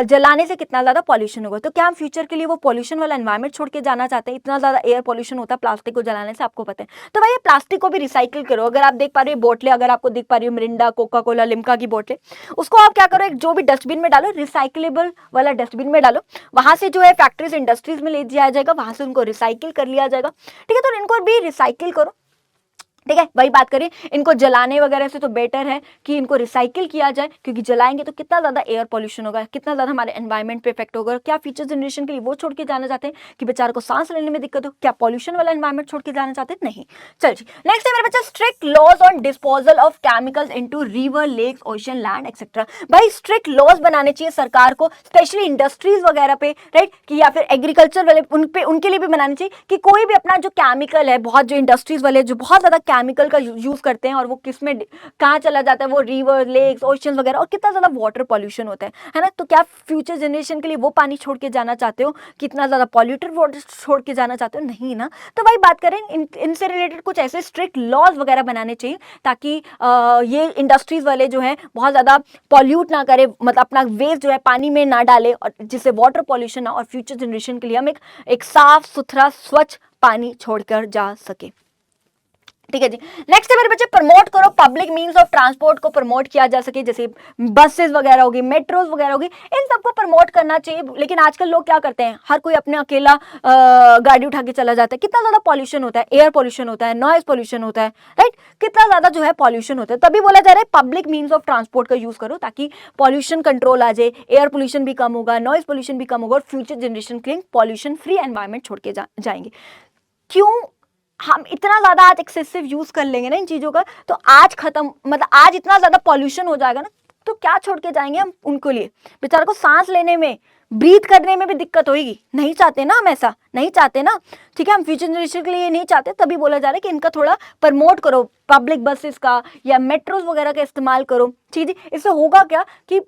जलाने से कितना ज्यादा पॉल्यूशन होगा। तो क्या हम फ्यूचर के लिए वो पॉल्यूशन वाला एनवायरमेंट छोड़ के जाना चाहते हैं, इतना ज्यादा एयर पॉल्यूशन होता है प्लास्टिक को जलाने से, आपको पता है। तो भाई प्लास्टिक को भी रिसाइकिल करो। अगर आप देख पा रहे हो बोतलें, अगर आपको दिख पा रही हो मिरिंडा, कोका कोला, लिम्का की बोतलें, उसको आप क्या करो, एक जो भी डस्टबिन में डालो, रिसाइकलेबल वाला डस्टबिन में डालो, वहां से जो है फैक्ट्रीज इंडस्ट्रीज में ले जाया जाएगा, वहां से उनको रिसाइकिल कर लिया जाएगा, ठीक है। तो इनको भी रिसाइकिल करो, ठीक है। वही बात करें, इनको जलाने वगैरह से तो बेटर है कि इनको रिसाइकिल किया जाए, क्योंकि जलाएंगे तो कितना ज्यादा एयर पॉल्यूशन होगा, कितना ज्यादा हमारे एनवायरमेंट पे इफेक्ट होगा। क्या फ्यूचर जनरेशन के लिए वो छोड़ के जाना चाहते हैं कि बेचारे को सांस लेने में दिक्कत हो, क्या पॉल्यूशन वाला एनवायरमेंट छोड़ के जाना चाहते हैं, नहीं। चल जी, नेक्स्ट है मेरे बच्चा strict laws on disposal of chemicals into river, lakes, ocean, land etcetera. भाई स्ट्रिक्ट लॉज बनाने चाहिए सरकार को, स्पेशली इंडस्ट्रीज वगैरह पे, राइट, कि या फिर एग्रीकल्चर वाले उनके लिए भी बनानी चाहिए कि कोई भी अपना जो केमिकल है, बहुत जो इंडस्ट्रीज वाले जो बहुत ज्यादा केमिकल का यूज करते हैं, और वो किस में कहाँ चला जाता है, वो रिवर, लेक्स, ओशन वगैरह, और कितना ज्यादा वाटर पॉल्यूशन होता है ना। तो क्या फ्यूचर जनरेशन के लिए वो पानी छोड़ के जाना चाहते हो, कितना ज्यादा पॉल्यूटेड वाटर छोड़ के जाना चाहते हो, नहीं ना। तो भाई बात करें, इनसे रिलेटेड कुछ ऐसे स्ट्रिक्ट लॉज वगैरह बनाने चाहिए, ताकि ये इंडस्ट्रीज वाले जो है बहुत ज्यादा पॉल्यूट ना करे, मतलब अपना वेस्ट जो है पानी में ना डाले, और जिससे वाटर पॉल्यूशन ना, और फ्यूचर जनरेशन के लिए हम एक साफ सुथरा स्वच्छ पानी छोड़कर जा सके, ठीक है जी। नेक्स्ट है मेरे बच्चे, प्रमोट करो पब्लिक मीन्स ऑफ ट्रांसपोर्ट को प्रमोट किया जा सके, जैसे बसेस वगैरह होगी, मेट्रोज वगैरह होगी, इन सबको प्रमोट करना चाहिए। लेकिन आजकल लोग क्या करते हैं, हर कोई अपने अकेला गाड़ी उठा के चला जाता है, कितना ज्यादा पॉल्यूशन होता है, एयर पॉल्यूशन होता है, नॉइज पॉल्यूशन होता है, राइट, कितना ज्यादा जो है पॉल्यूशन होता है। तभी बोला जा रहा है पब्लिक मीन्स ऑफ ट्रांसपोर्ट का यूज करो, ताकि पॉल्यूशन कंट्रोल आ जाए, एयर पोल्यूशन भी कम होगा, नॉइज पोल्यूशन भी कम होगा, और फ्यूचर जनरेशन के लिए पॉल्यूशन फ्री एनवायरमेंट छोड़ के जाएंगे। क्यों हम इतना ज्यादा आज एक्सेसिव यूज कर लेंगे ना इन चीजों का, तो आज खत्म, मतलब आज इतना ज्यादा पॉल्यूशन हो जाएगा ना, तो क्या छोड़ के जाएंगे हम उनको लिए, बेचारों को सांस लेने में, ब्रीथ करने में भी दिक्कत होगी, नहीं चाहते ना हम, ऐसा नहीं चाहते ना, ठीक है। हम फ्यूचर जनरेशन के लिए नहीं चाहते, तभी बोला जा रहा है कि इनका थोड़ा प्रमोट करो, पब्लिक बसेस का या मेट्रोज वगैरह का इस्तेमाल करो, ठीक है। इससे होगा क्या कि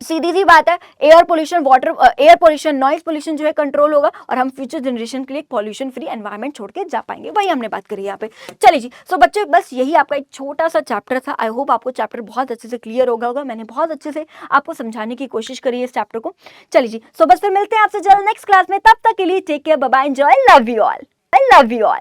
सीधी सी बात है, एयर पोल्यूशन, नॉइज पोल्यूशन जो है कंट्रोल होगा, और हम फ्यूचर जनरेशन के लिए पॉल्यूशन फ्री एनवायरनमेंट छोड़ के जा पाएंगे, वही हमने बात करी यहाँ पे। चलिए जी, सो बच्चे बस यही आपका एक छोटा सा चैप्टर था। आई होप आपको चैप्टर बहुत अच्छे से क्लियर होगा। मैंने बहुत अच्छे से आपको समझाने की कोशिश करी है इस चैप्टर को। चलिए जी, सो बस फिर मिलते हैं आपसे जल्द नेक्स्ट क्लास में, तब तक के लिए take care, bye bye, enjoy, love you all, I love you all.